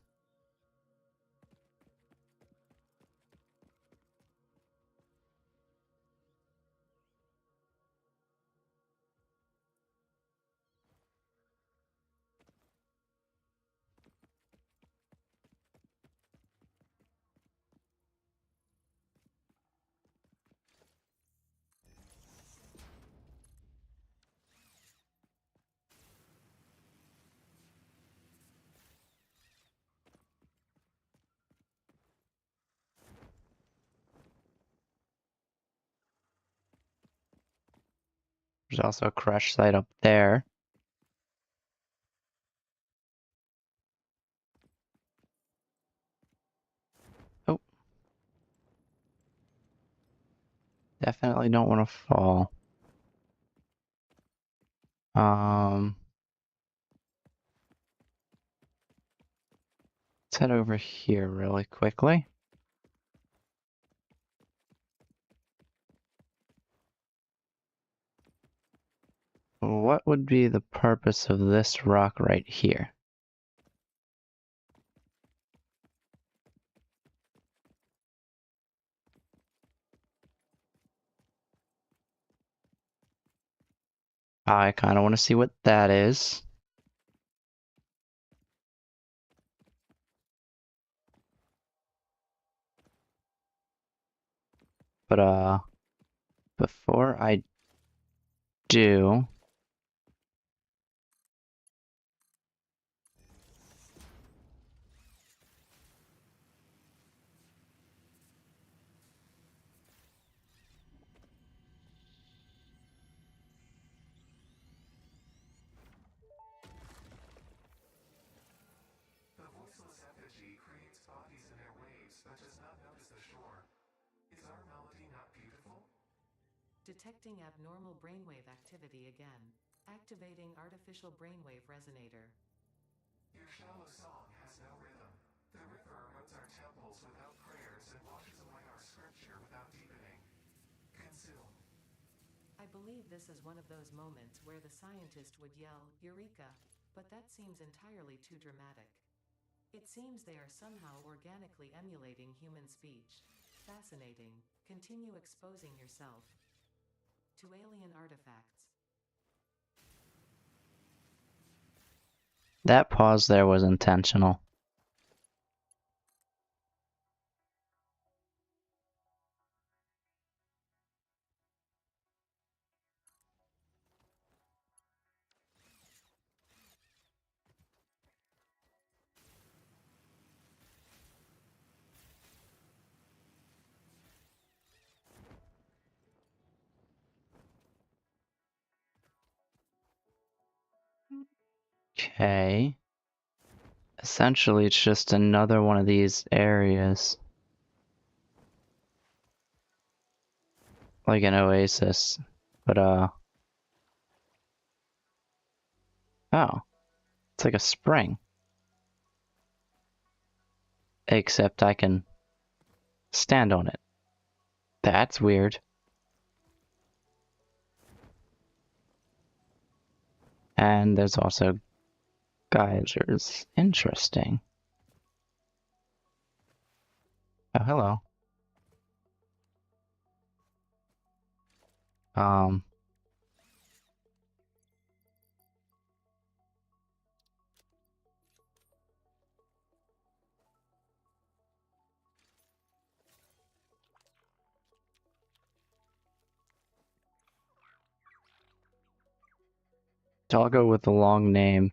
There's also a crash site up there. Oh. Definitely don't want to fall. Let's head over here really quickly. What would be the purpose of this rock right here? I kind of want to see what that is. But, before I do, The voiceless effigy creates bodies in airwaves but does not notice the shore. Is our melody not beautiful? Detecting abnormal brainwave activity again. Activating artificial brainwave resonator. Your shallow song has no rhythm. The river erodes our temples without prayers and washes away our scripture without deepening. Consume. I believe this is one of those moments where the scientist would yell, "Eureka!" But that seems entirely too dramatic. It seems they are somehow organically emulating human speech. Fascinating. Continue exposing yourself to alien artifacts. that pause there was intentional. Okay. Essentially, it's just another one of these areas. Like an oasis. But, Oh, it's like a spring. Except I can stand on it. That's weird. And there's also geysers. Interesting. Oh, hello. Um, Doggo with a long name.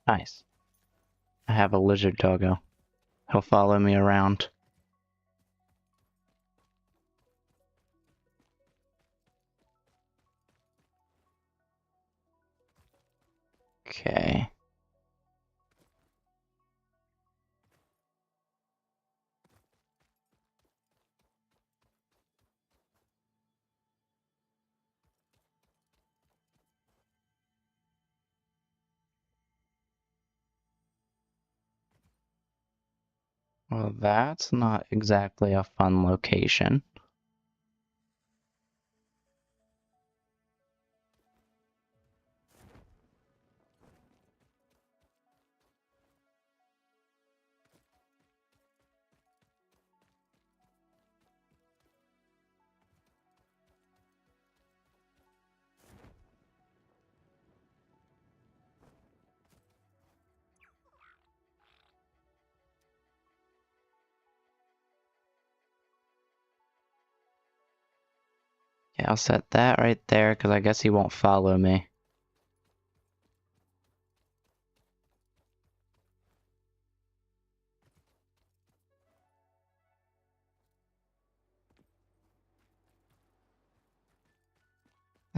Nice. I have a lizard doggo. He'll follow me around. Okay. Well, that's not exactly a fun location. Yeah, I'll set that right there because I guess he won't follow me.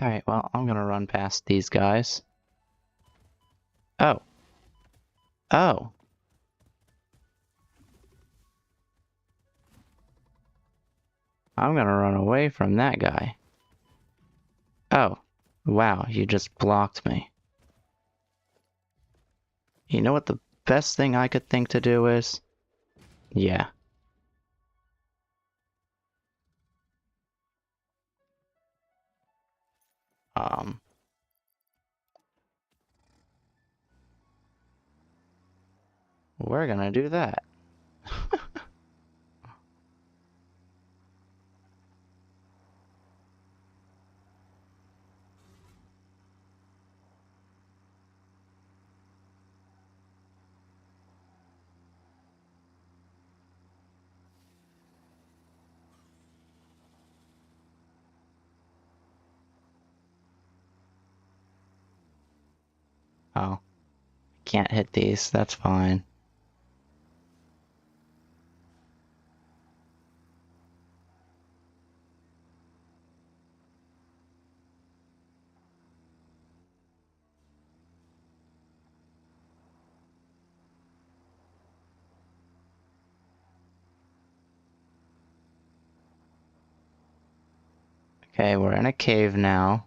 Alright, well, I'm gonna run past these guys. Oh. Oh. I'm gonna run away from that guy. Oh. Wow, you just blocked me. You know what the best thing I could think to do is? Yeah. Um. We're gonna do that. Oh. Can't hit these, that's fine. Okay, we're in a cave now.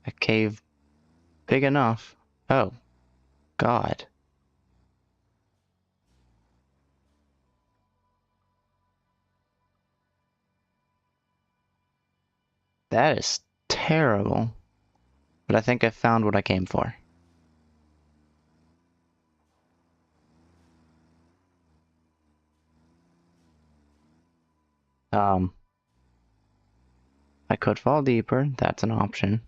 A cave big enough. Oh, God. That is terrible. But I think I found what I came for. Um, I could fall deeper. That's an option.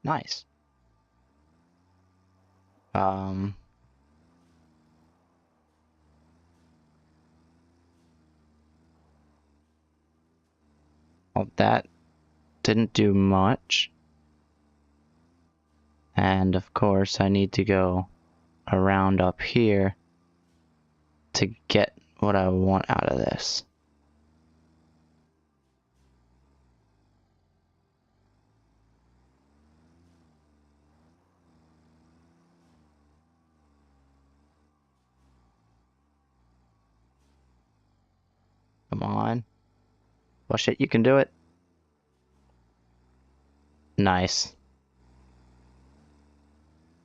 Nice. Well, that didn't do much. And of course, I need to go around up here to get what I want out of this. Come on. Push it, you can do it. Nice.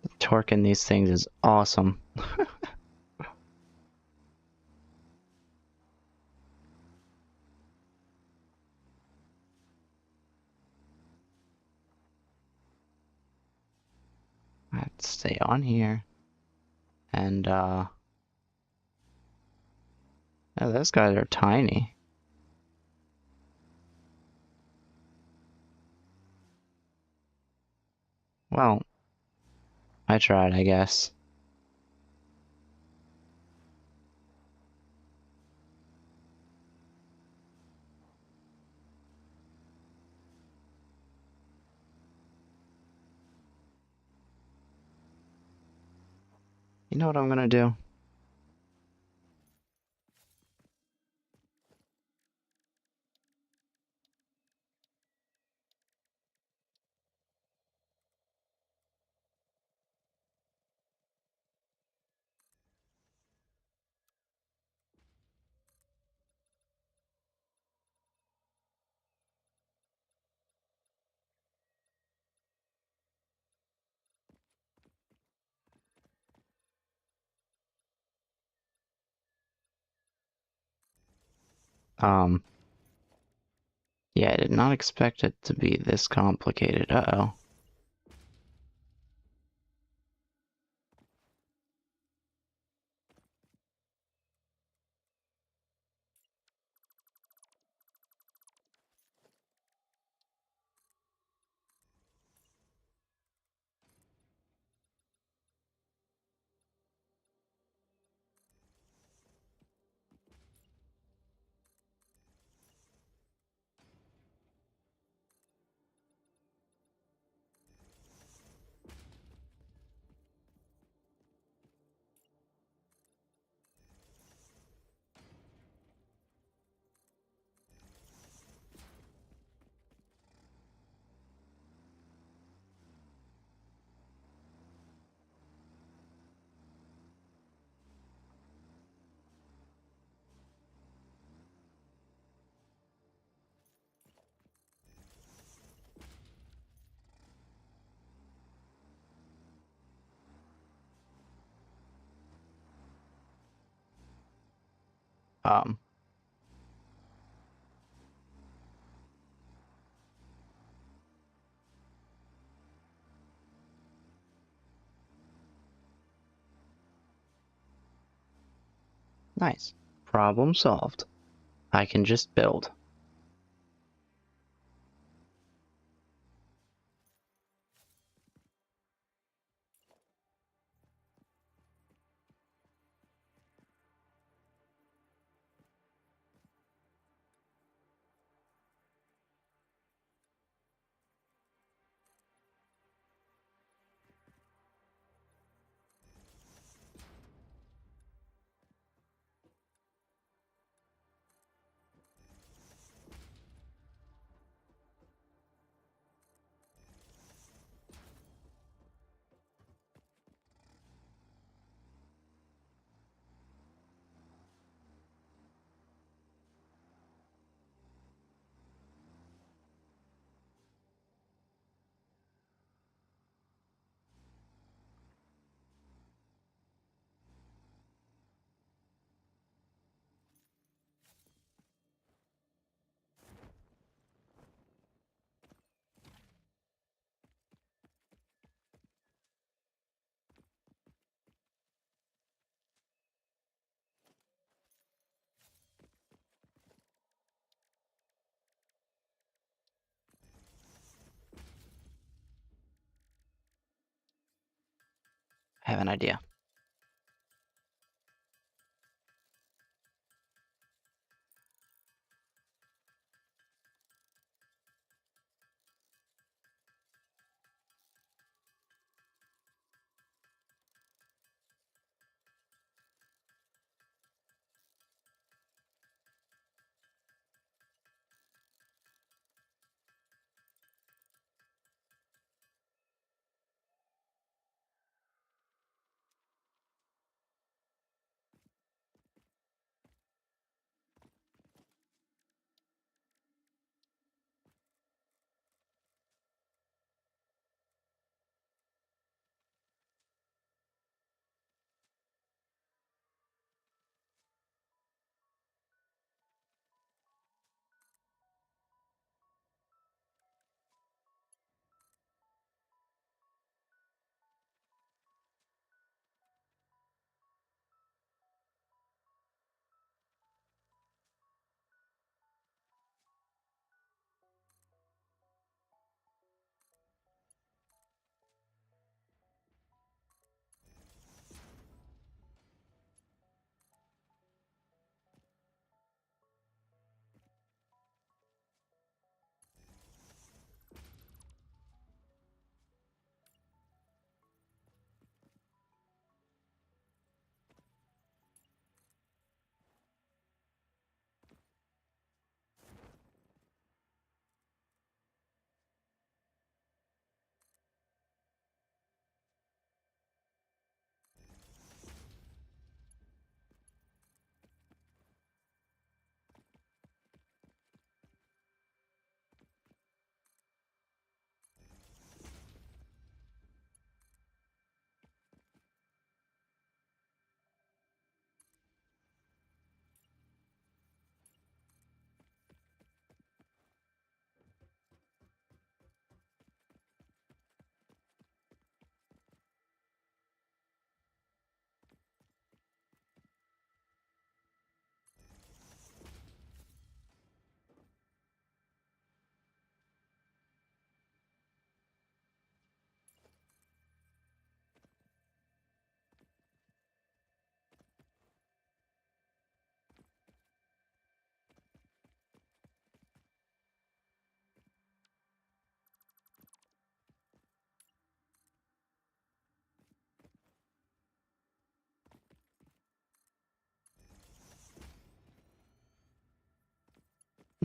The torque in these things is awesome. I have to stay on here. And, oh, those guys are tiny. Well, I tried, I guess. You know what I'm gonna do? Yeah, I did not expect it to be this complicated. Uh-oh. Um, nice. Problem solved. I can just build. have an idea.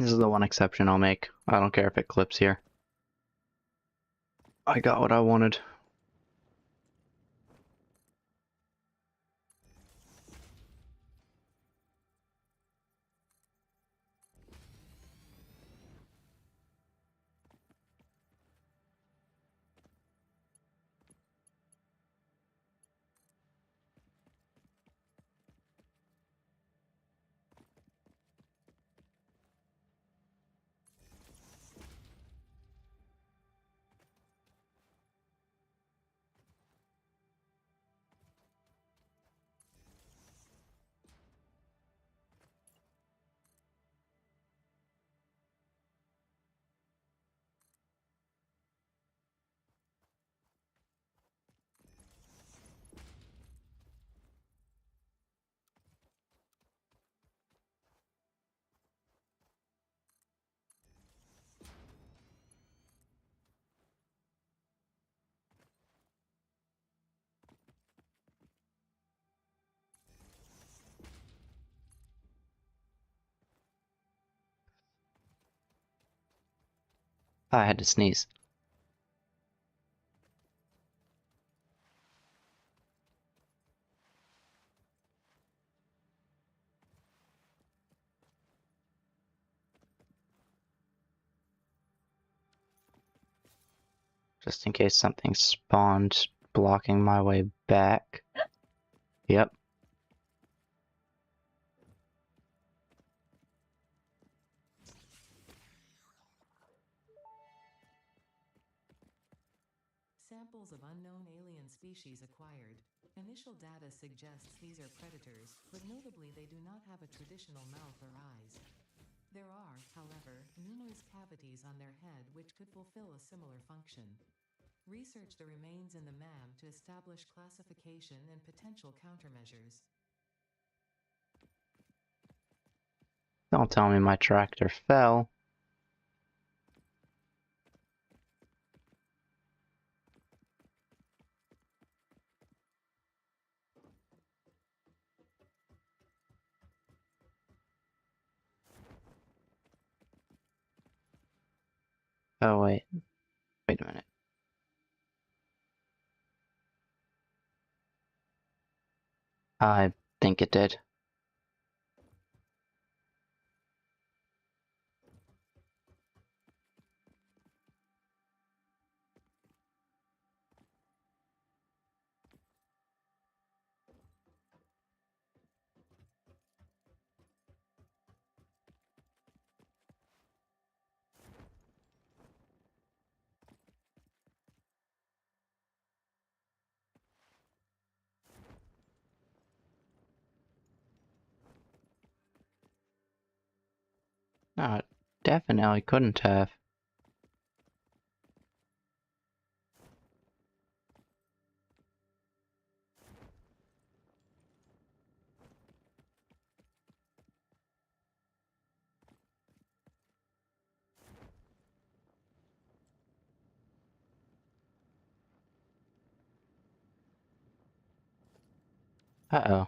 This is the one exception I'll make. I don't care if it clips here. I got what I wanted. I had to sneeze. Just in case something spawned blocking my way back. Yep. Samples of unknown alien species acquired. Initial data suggests these are predators, but notably they do not have a traditional mouth or eyes. There are, however, numerous cavities on their head which could fulfill a similar function. Research the remains in the MAM to establish classification and potential countermeasures. Don't tell me my tractor fell. Oh, wait. Wait a minute. I think it did. No, it definitely couldn't have. Uh-oh.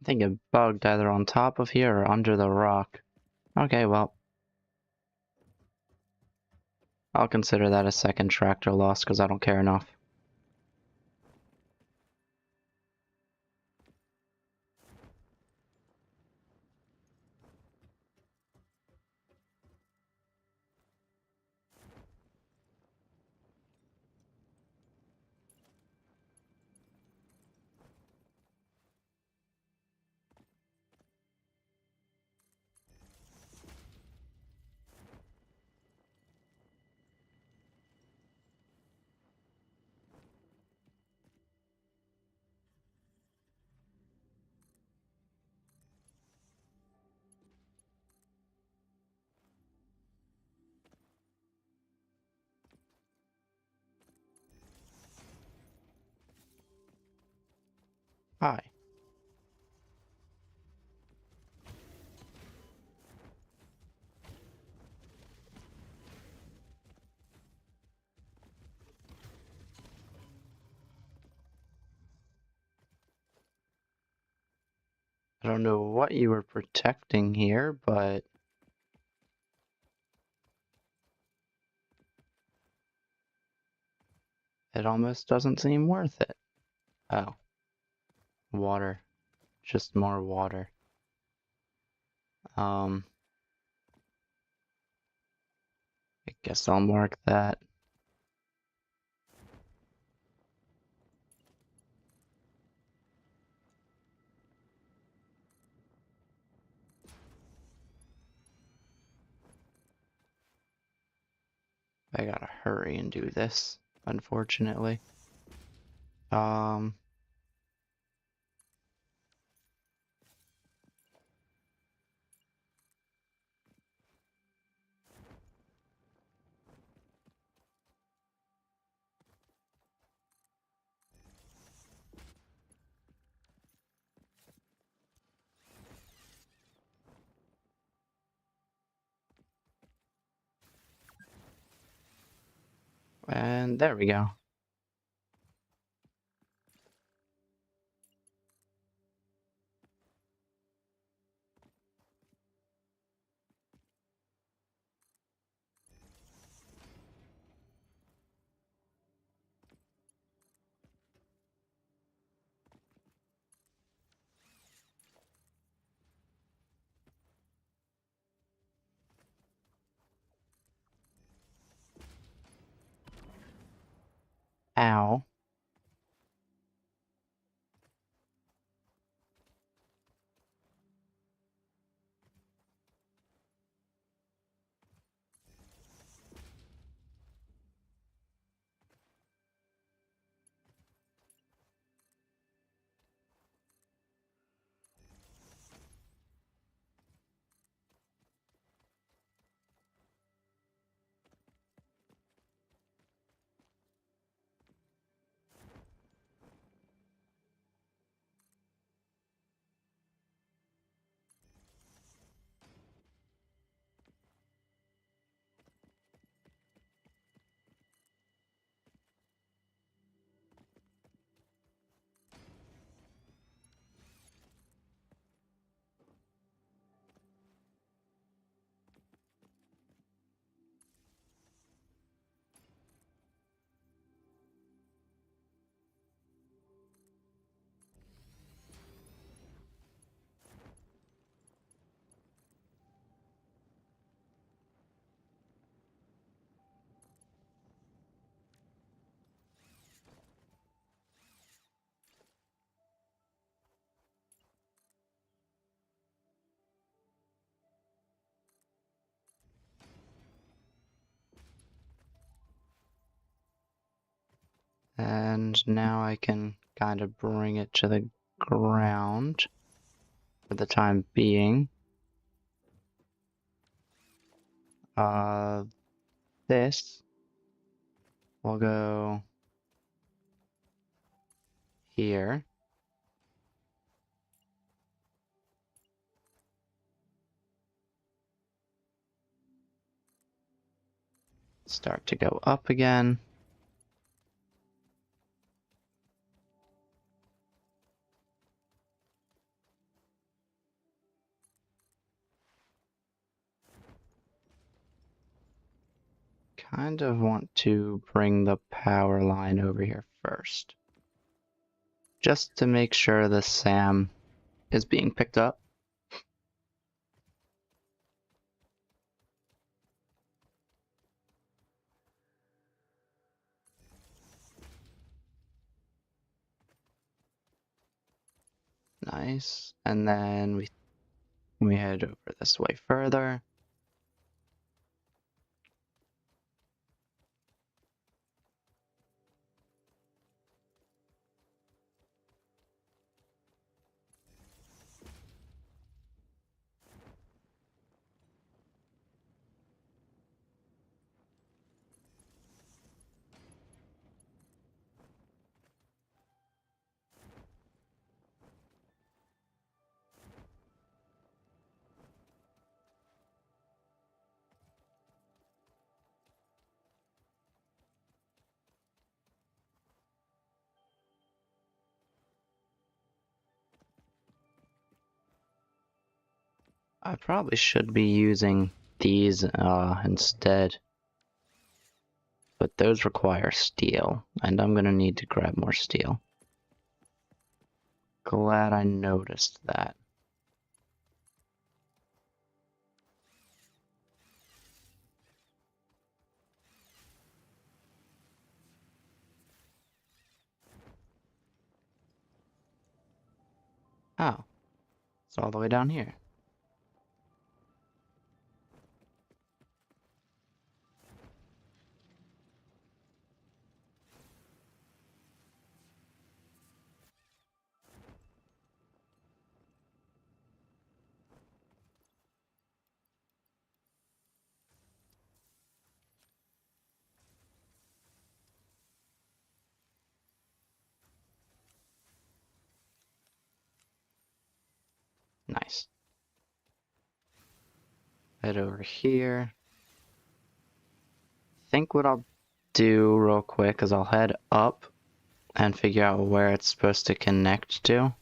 I think it bugged either on top of here or under the rock. Okay, well. I'll consider that a second tractor loss because I don't care enough. Hi. I don't know what you were protecting here, but it almost doesn't seem worth it. Oh. Water. Just more water. I guess I'll mark that. I gotta hurry and do this, unfortunately. Um, and there we go. Ow. And now I can kind of bring it to the ground for the time being. This will go here. Start to go up again. Kind of want to bring the power line over here first, just to make sure the SAM is being picked up. Nice. And then we head over this way further. I probably should be using these instead, but those require steel, and I'm gonna need to grab more steel. Glad I noticed that. Oh, it's all the way down here. Nice. Head over here. Think what I'll do real quick is I'll head up and figure out where it's supposed to connect to.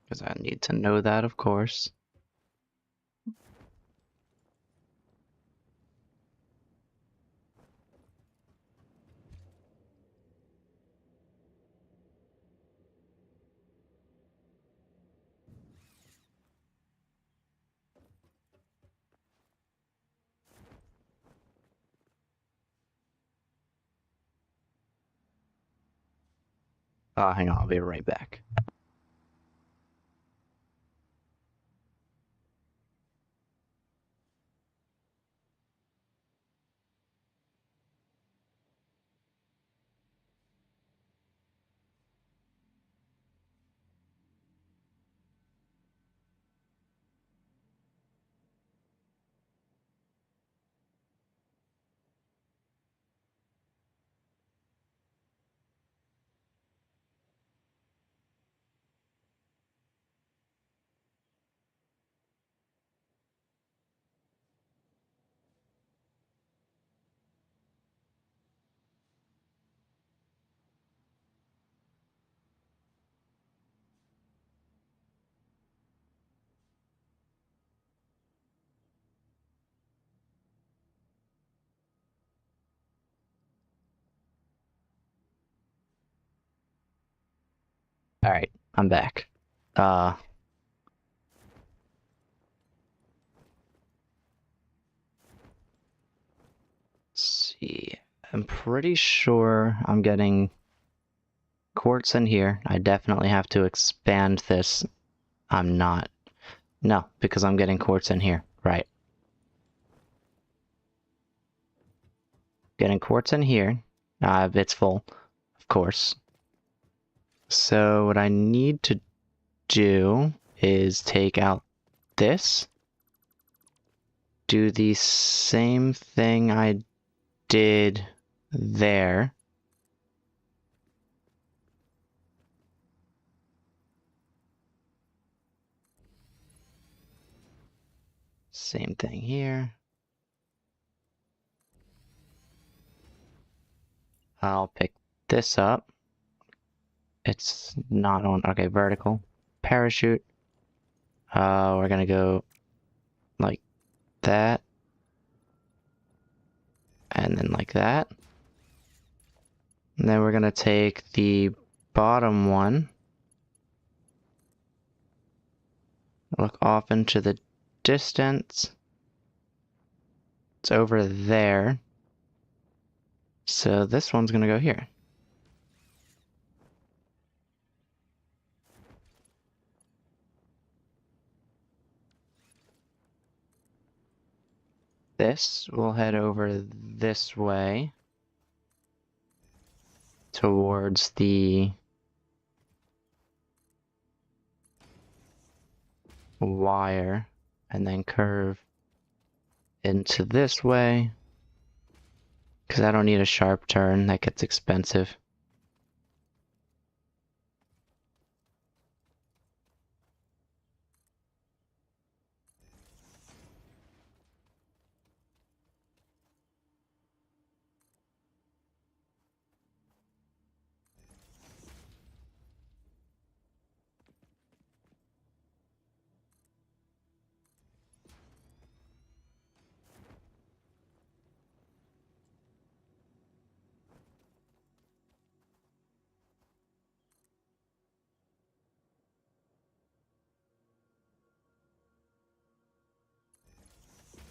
Because I need to know that, of course. Hang on, I'll be right back. Alright, I'm back. Let's see. I'm pretty sure I'm getting quartz in here. I definitely have to expand this. I'm not. No, because I'm getting quartz in here. Right. Getting quartz in here. It's full, of course. So what I need to do is take out this. Do the same thing I did there. Same thing here. I'll pick this up. It's not on, okay, vertical. Parachute. We're gonna go like that. And then like that. And then we're gonna take the bottom one. Look off into the distance. It's over there. So this one's gonna go here. This will head over this way towards the wire and then curve into this way because I don't need a sharp turn, that gets expensive.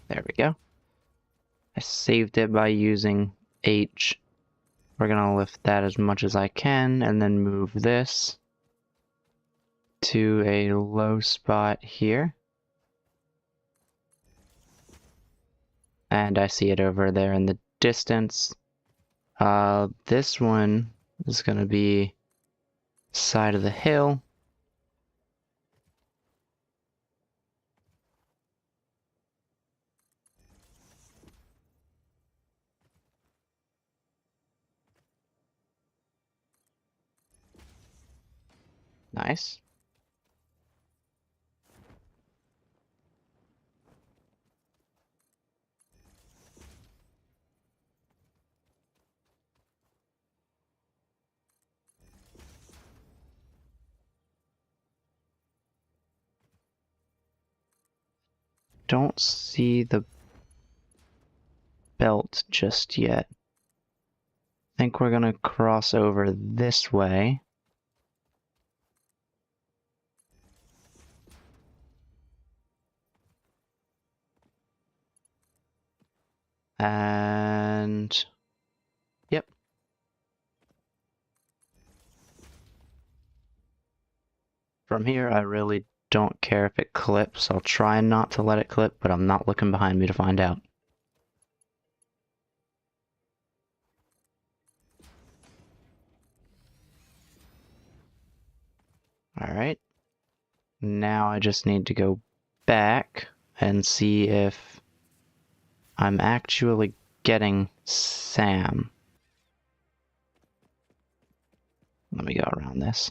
There we go. I saved it by using H. We're gonna lift that as much as I can and then move this to a low spot here. And I see it over there in the distance. This one is gonna be side of the hill. Nice. Don't see the belt just yet. I think we're gonna cross over this way. And yep. From here, I really don't care if it clips. I'll try not to let it clip, but I'm not looking behind me to find out. Alright. Now I just need to go back and see if I'm actually getting Sam. Let me go around this.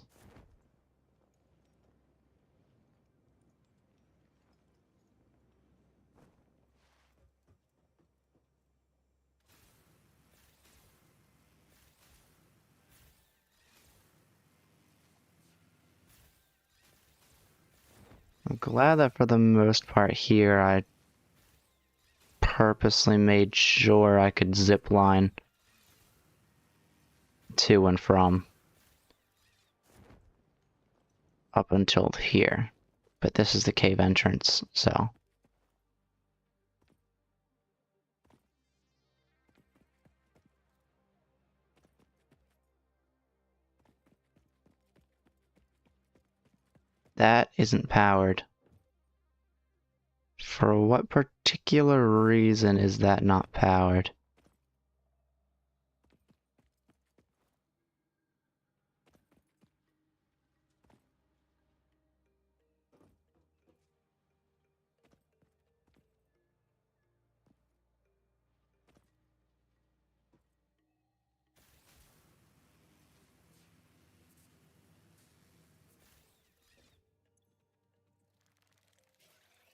I'm glad that for the most part here I purposely made sure I could zip line to and from up until here. But this is the cave entrance, so. That isn't powered. For what particular reason is that not powered?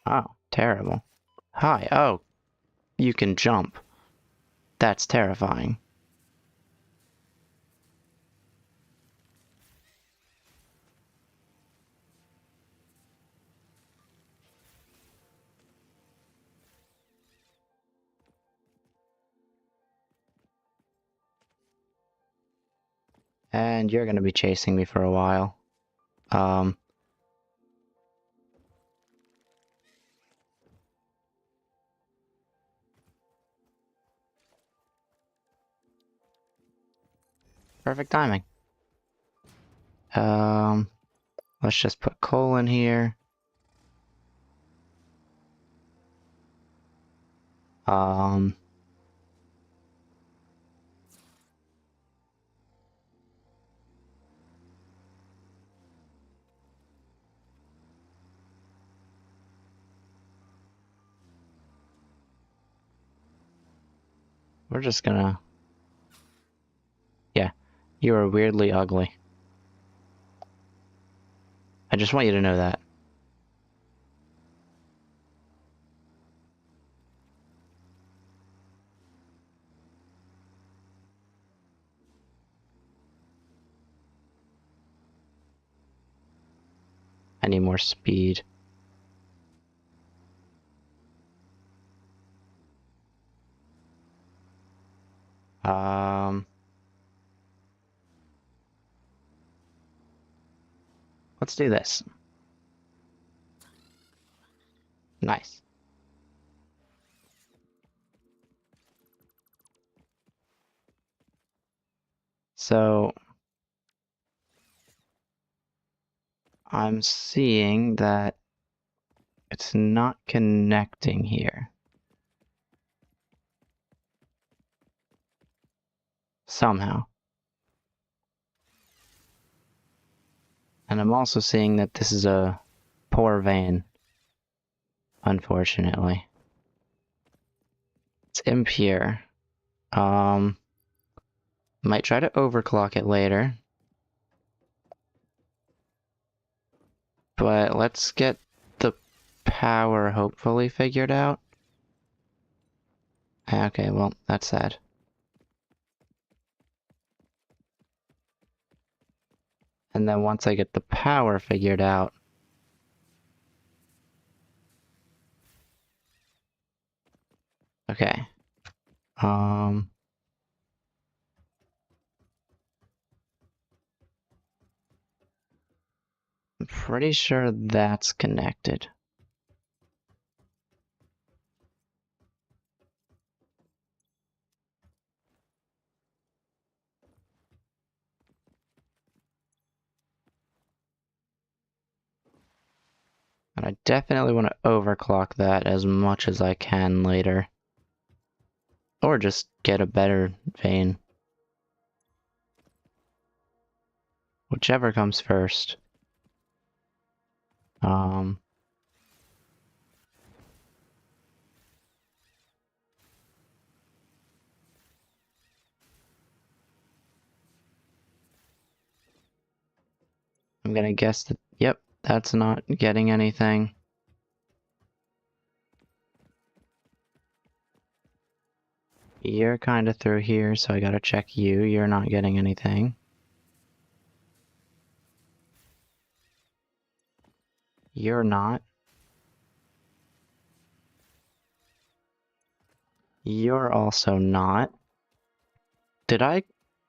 Oh, terrible. Hi, oh, you can jump. That's terrifying. And you're gonna be chasing me for a while. Perfect timing. Let's just put coal in here. We're just gonna... Yeah, you are weirdly ugly. I just want you to know that. I need more speed. Let's do this. Nice. So, I'm seeing that it's not connecting here. Somehow. And I'm also seeing that this is a poor vein. Unfortunately. It's impure. Might try to overclock it later. But let's get the power hopefully figured out. Okay, well, that's sad. And then once I get the power figured out... Okay. I'm pretty sure that's connected. And I definitely want to overclock that as much as I can later. Or just get a better vein. Whichever comes first. I'm gonna guess that, yep, that's not getting anything. You're kind of through here, so I gotta check you. You're not getting anything. You're not. You're also not. Did I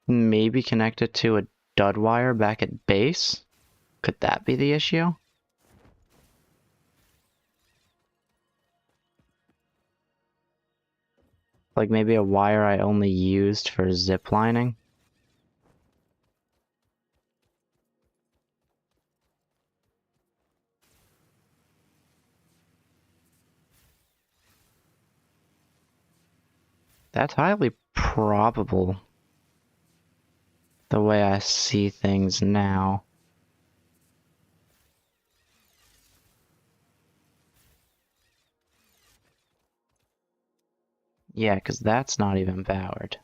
maybe connect it to a dud wire back at base? Could that be the issue? Like maybe a wire I only used for ziplining? That's highly probable. The way I see things now. Yeah, because that's not even powered.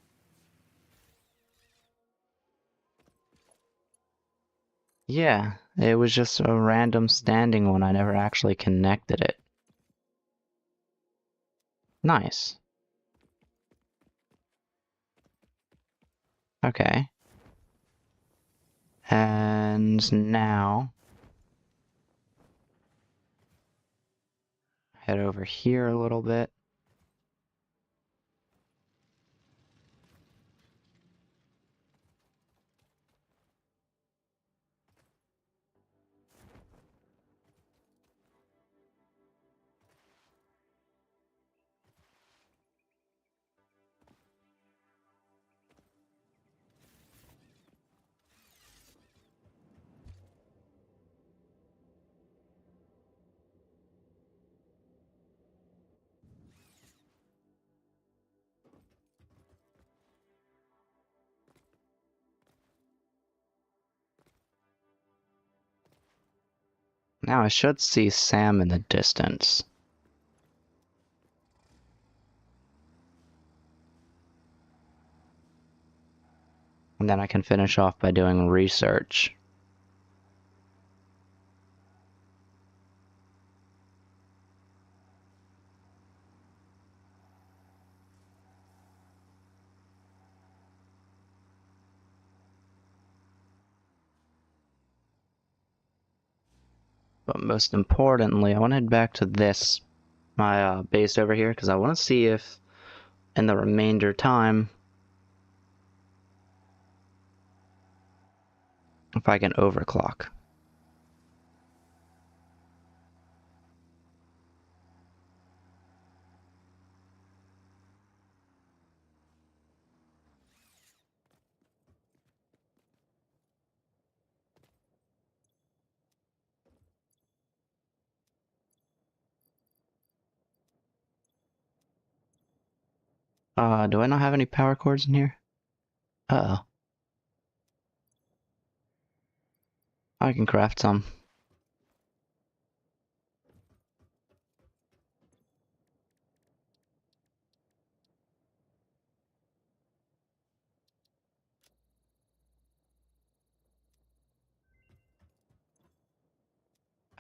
Yeah, it was just a random standing one. I never actually connected it. Nice. Okay. And now, head over here a little bit. Now I should see Sam in the distance. And then I can finish off by doing research. But most importantly, I want to head back to this, my base over here, because I want to see if in the remainder time, if I can overclock. Do I not have any power cords in here? Uh-oh. I can craft some.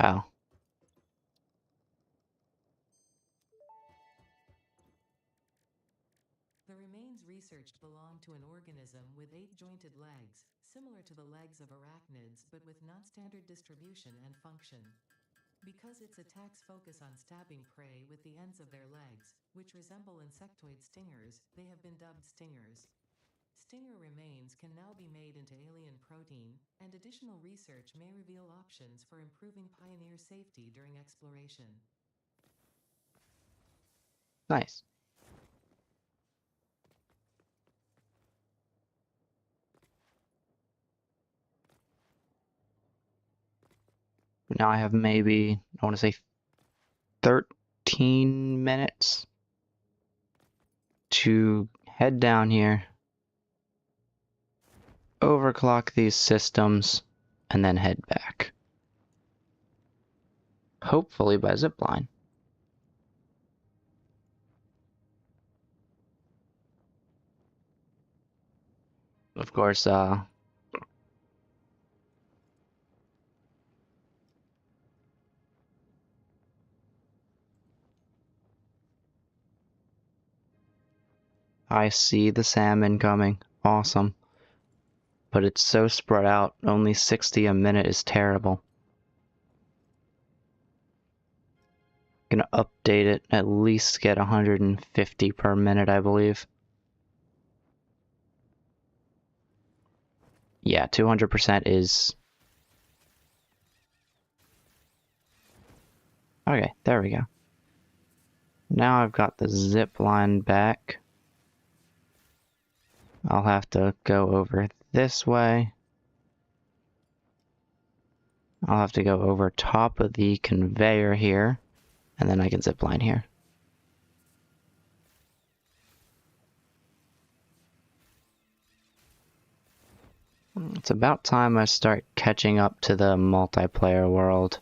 Ow. The remains researched belong to an organism with 8-jointed legs, similar to the legs of arachnids but with non-standard distribution and function. Because its attacks focus on stabbing prey with the ends of their legs, which resemble insectoid stingers, they have been dubbed stingers. Stinger remains can now be made into alien protein, and additional research may reveal options for improving pioneer safety during exploration. Nice. Now I have maybe, I want to say 13 minutes to head down here, overclock these systems, and then head back. Hopefully by zipline. Of course, I see the salmon coming. Awesome. But it's so spread out, only 60 a minute is terrible. Gonna update it, at least get 150 per minute, I believe. Yeah, 200% is... Okay, there we go. Now I've got the zip line back. I'll have to go over this way. I'll have to go over top of the conveyor here, and then I can zip line here. It's about time I start catching up to the multiplayer world.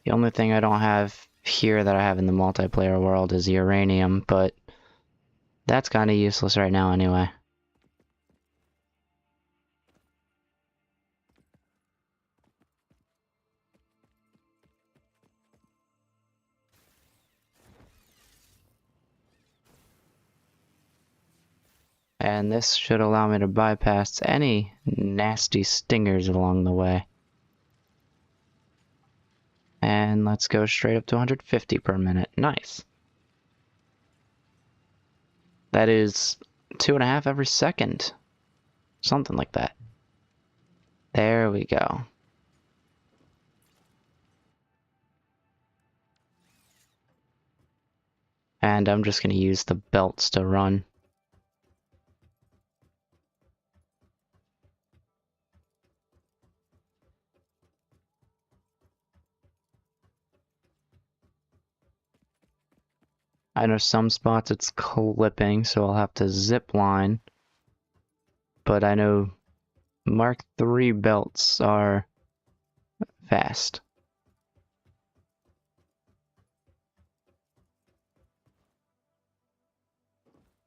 The only thing I don't have here that I have in the multiplayer world is uranium, but that's kind of useless right now anyway. And this should allow me to bypass any nasty stingers along the way. And let's go straight up to 150 per minute. Nice. That is 2.5 every second. Something like that. There we go. And I'm just going to use the belts to run. I know some spots it's clipping, so I'll have to zip line. But I know Mark III belts are fast.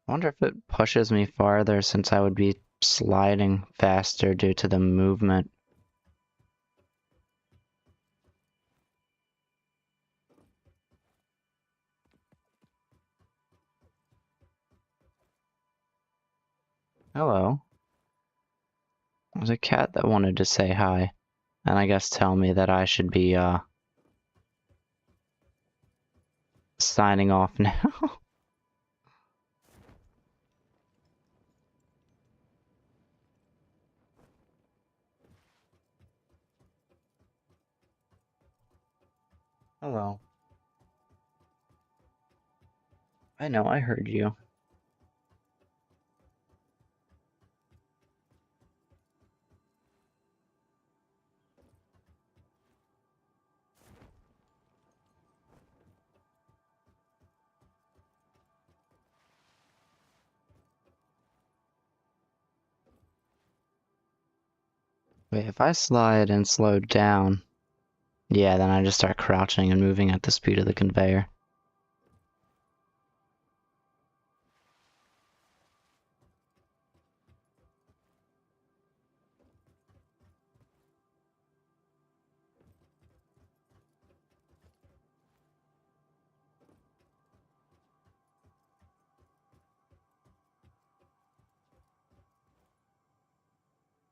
I wonder if it pushes me farther since I would be sliding faster due to the movement. Hello. There's a cat that wanted to say hi, and I guess tell me that I should be, signing off now. Hello. I know, I heard you. Wait, if I slide and slow down, yeah, then I just start crouching and moving at the speed of the conveyor.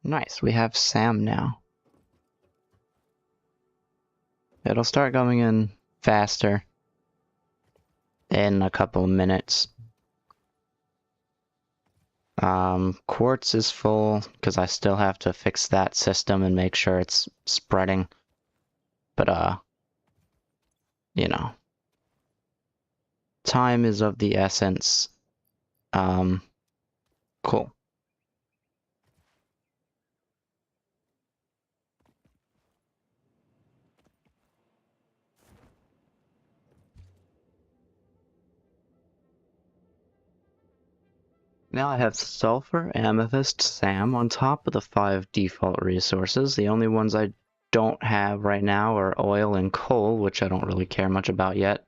Nice, we have Sam now. It'll start going in faster in a couple of minutes. Quartz is full because I still have to fix that system and make sure it's spreading. But, you know, time is of the essence. Cool. Now I have Sulfur, Amethyst, Sam on top of the 5 default resources. The only ones I don't have right now are oil and coal, which I don't really care much about yet.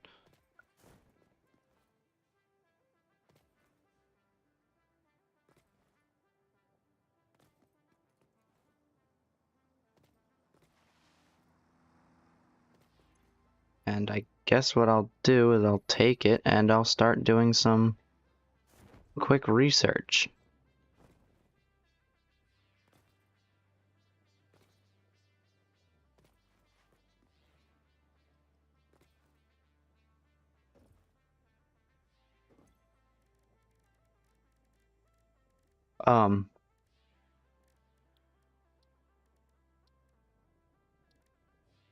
And I guess what I'll do is I'll take it and I'll start doing some quick research.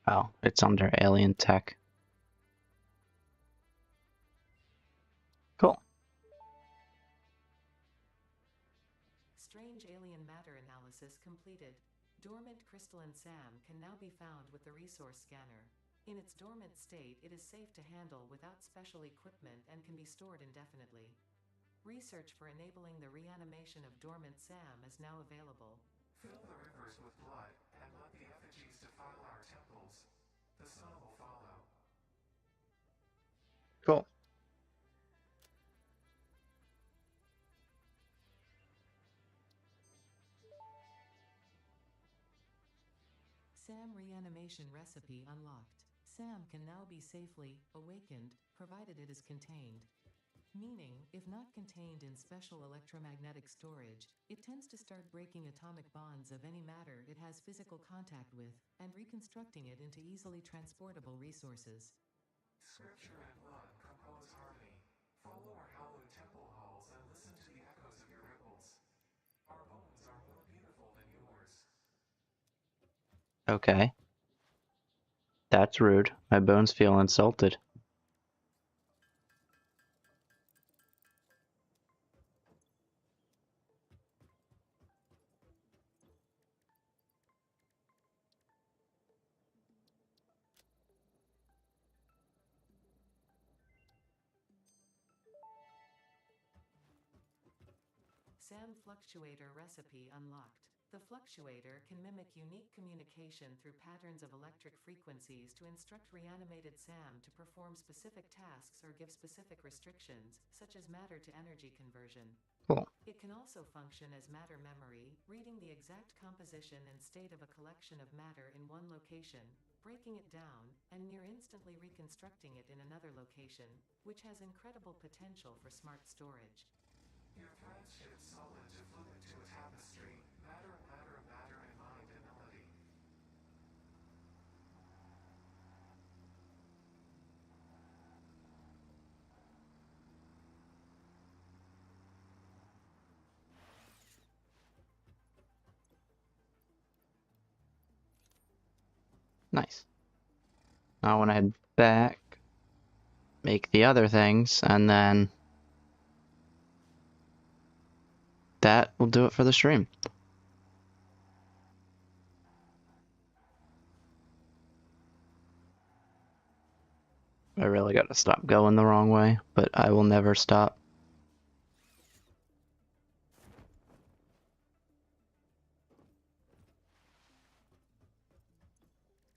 Oh, it's under alien tech. Cool. Strange alien matter analysis completed. Dormant crystalline SAM can now be found with the resource scanner. In its dormant state, it is safe to handle without special equipment and can be stored indefinitely. Research for enabling the reanimation of dormant SAM is now available. Fill the rivers with blood and let the effigies defile our temples. The sun will follow. Cool. SAM reanimation recipe unlocked. SAM can now be safely awakened, provided it is contained. Meaning, if not contained in special electromagnetic storage, it tends to start breaking atomic bonds of any matter it has physical contact with, and reconstructing it into easily transportable resources. Scripture and blood compose harmony. Follow our hallowed temple halls and listen to the echoes of your ripples. Our bones are more beautiful than yours. Okay. That's rude. My bones feel insulted. SAM Fluctuator recipe unlocked. The fluctuator can mimic unique communication through patterns of electric frequencies to instruct reanimated SAM to perform specific tasks or give specific restrictions, such as matter to energy conversion. Cool. It can also function as matter memory, reading the exact composition and state of a collection of matter in one location, breaking it down, and near instantly reconstructing it in another location, which has incredible potential for smart storage. Your threads shift solid to fluid to a tapestry. Matter, matter, matter, and mind and melody. Nice. Now I want to head back, make the other things, and then that will do it for the stream. I really gotta stop going the wrong way, but I will never stop.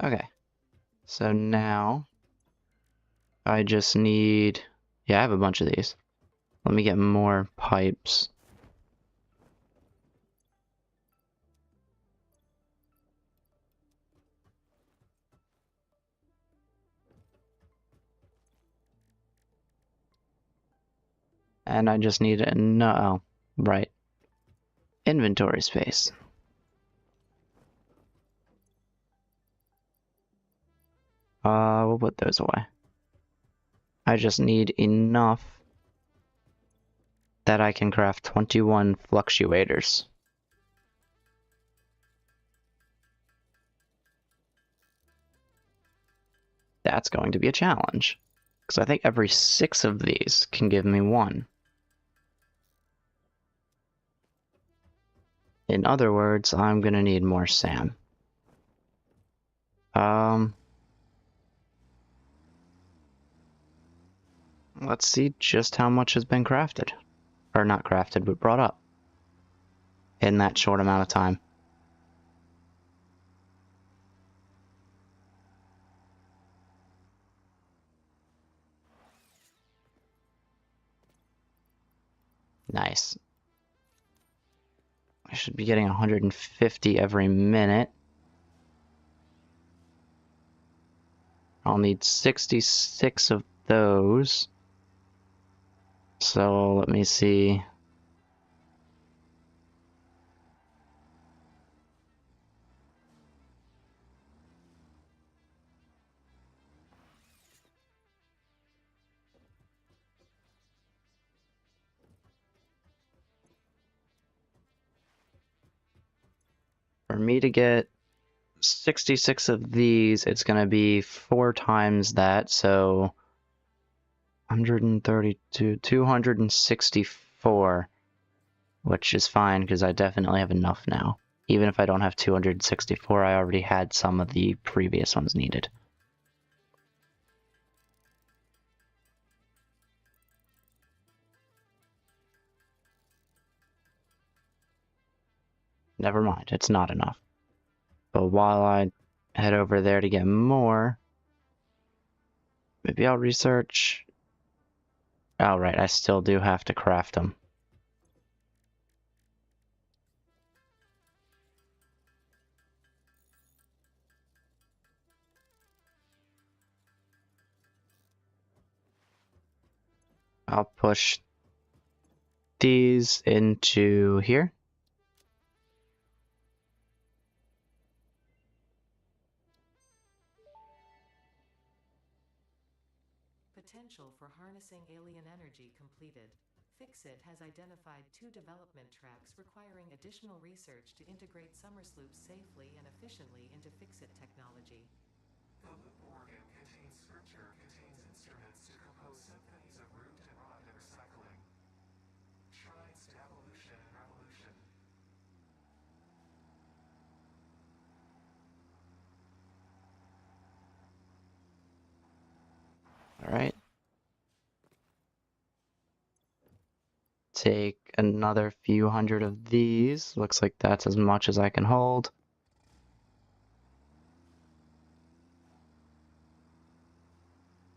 Okay, so now I just need, yeah, I have a bunch of these. Let me get more pipes. And I just need no, right, inventory space. We'll put those away. I just need enough that I can craft 21 fluctuators. That's going to be a challenge, because I think every 6 of these can give me 1. In other words, I'm gonna need more SAM. Let's see just how much has been crafted. Or not crafted, but brought up. In that short amount of time. Nice. I should be getting 150 every minute. I'll need 66 of those. So let me see. For me to get 66 of these, it's going to be 4 times that, so 132, 264, which is fine because I definitely have enough now. Even if I don't have 264, I already had some of the previous ones needed. never mind, it's not enough. But while I head over there to get more, maybe I'll research. Oh, right, I still do have to craft them. I'll push these into here. Potential for harnessing alien energy completed. Fixit has identified 2 development tracks requiring additional research to integrate Summersloops safely and efficiently into Fixit technology. The loop organ contains scripture, contains instruments to compose symphonies of root and rot and recycling. Shrines to evolution and revolution. Alright. Take another few hundred of these. Looks like that's as much as I can hold.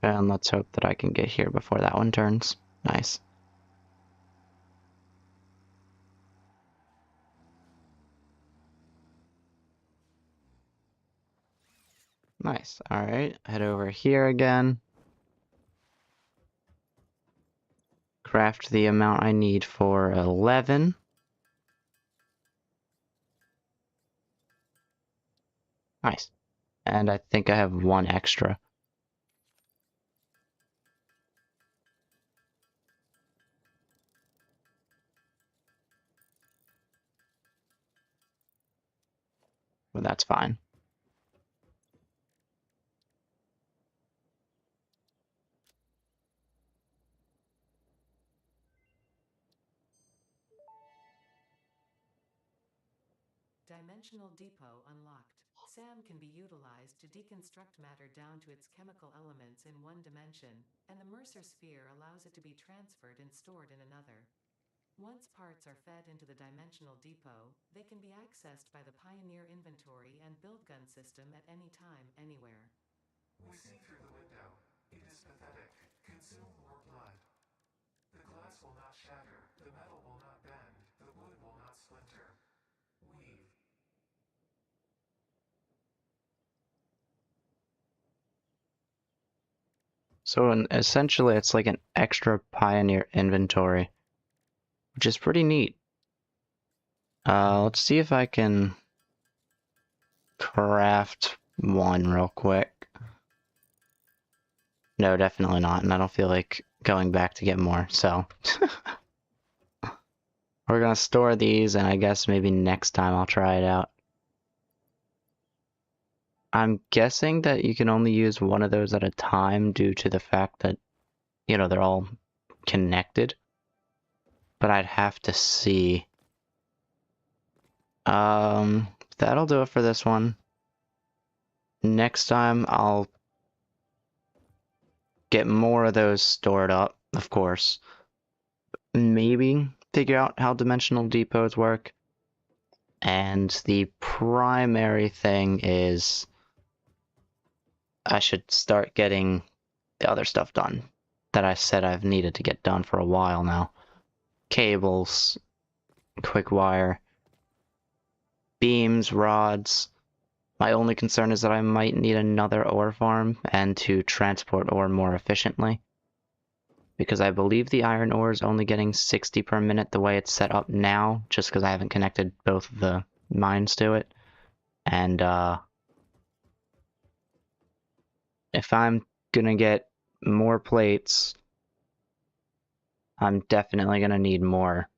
And let's hope that I can get here before that one turns. Nice. Nice. Alright, head over here again. Craft the amount I need for 11. Nice. And I think I have 1 extra. But that's fine. Dimensional Depot unlocked. SAM can be utilized to deconstruct matter down to its chemical elements in one dimension, and the Mercer sphere allows it to be transferred and stored in another. Once parts are fed into the Dimensional Depot, they can be accessed by the Pioneer inventory and build gun system at any time, anywhere. We see through the window. It is pathetic. Consume more blood. The glass will not shatter. The metal will not bend. The wood will not splinter. Weave. So essentially it's like an extra Pioneer inventory, which is pretty neat. Let's see if I can craft 1 real quick. No, definitely not, and I don't feel like going back to get more, so. We're gonna store these, and I guess maybe next time I'll try it out. I'm guessing that you can only use 1 of those at a time due to the fact that, you know, they're all connected. But I'd have to see. That'll do it for this one. Next time I'll get more of those stored up, of course. Maybe figure out how dimensional depots work. And the primary thing is I should start getting the other stuff done that I said I've needed to get done for a while now. Cables, quick wire, beams, rods. My only concern is that I might need another ore farm and to transport ore more efficiently. Because I believe the iron ore is only getting 60 per minute the way it's set up now, just because I haven't connected both of the mines to it. And if I'm gonna get more plates, I'm definitely gonna need more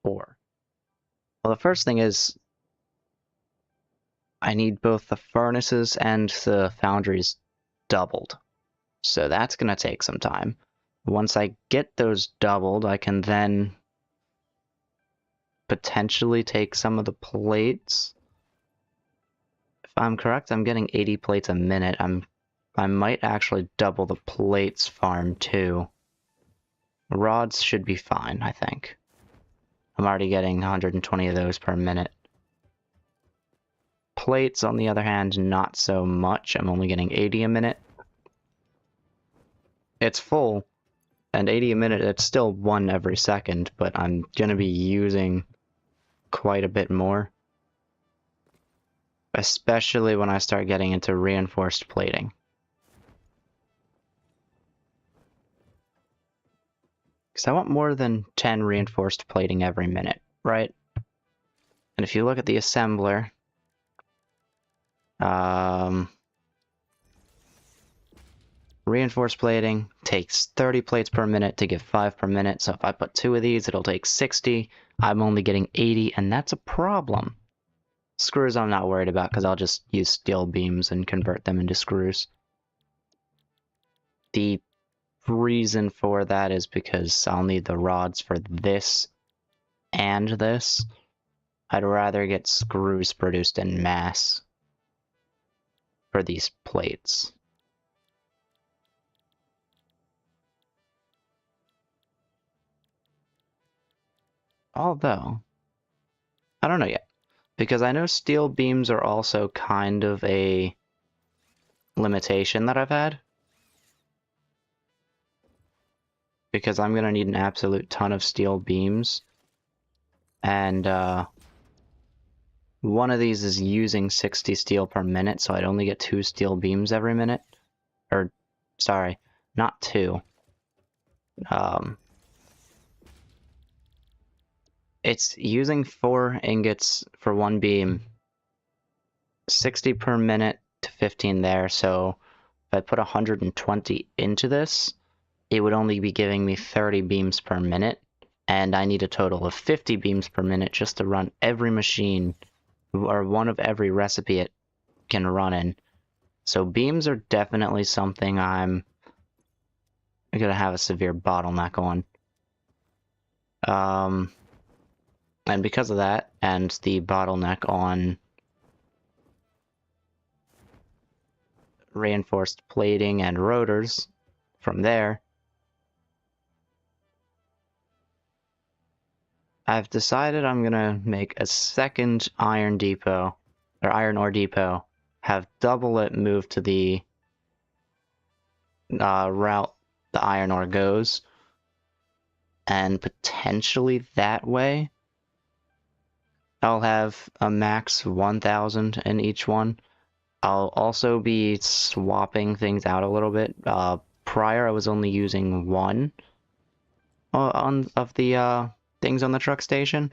ore. Well, the first thing is I need both the furnaces and the foundries doubled. So that's gonna take some time. Once I get those doubled, I can then potentially take some of the plates. If I'm correct, I'm getting 80 plates a minute. I might actually double the plates farm too. Rods should be fine, I think. I'm already getting 120 of those per minute. Plates, on the other hand, not so much. I'm only getting 80 a minute. It's full, and 80 a minute, it's still 1 every second, but I'm gonna be using quite a bit more. Especially when I start getting into reinforced plating. Because I want more than 10 reinforced plating every minute, right? And if you look at the assembler, reinforced plating takes 30 plates per minute to give 5 per minute, so if I put 2 of these, it'll take 60. I'm only getting 80, and that's a problem. Screws I'm not worried about, because I'll just use steel beams and convert them into screws. The reason for that is because I'll need the rods for this and this. I'd rather get screws produced in mass for these plates. Although, I don't know yet, because I know steel beams are also kind of a limitation that I've had. Because I'm gonna need an absolute ton of steel beams. And, one of these is using 60 steel per minute, so I'd only get 2 steel beams every minute. Or, sorry, not 2. It's using 4 ingots for 1 beam, 60 per minute to 15 there, so if I put 120 into this, it would only be giving me 30 beams per minute, and I need a total of 50 beams per minute just to run every machine, or one of every recipe it can run in. So beams are definitely something I'm gonna have a severe bottleneck on. And because of that, and the bottleneck on reinforced plating and rotors from there, I've decided I'm gonna make a second iron depot, or iron ore depot, have double it move to the route the iron ore goes, and potentially that way I'll have a max 1,000 in each one. I'll also be swapping things out a little bit. Prior I was only using 1 of the things on the truck station.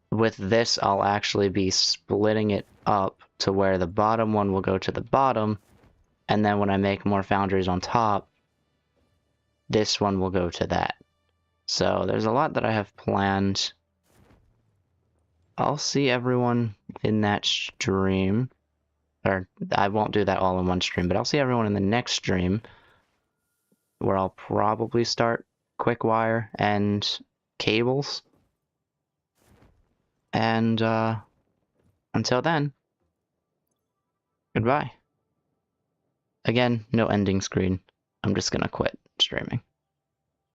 With this, I'll actually be splitting it up to where the bottom one will go to the bottom, and then when I make more foundries on top, this one will go to that. So there's a lot that I have planned. I'll see everyone in that stream, or I won't do that all in one stream, but I'll see everyone in the next stream, where I'll probably start quick wire and cables. And until then, goodbye. Again, no ending screen. I'm just gonna quit streaming.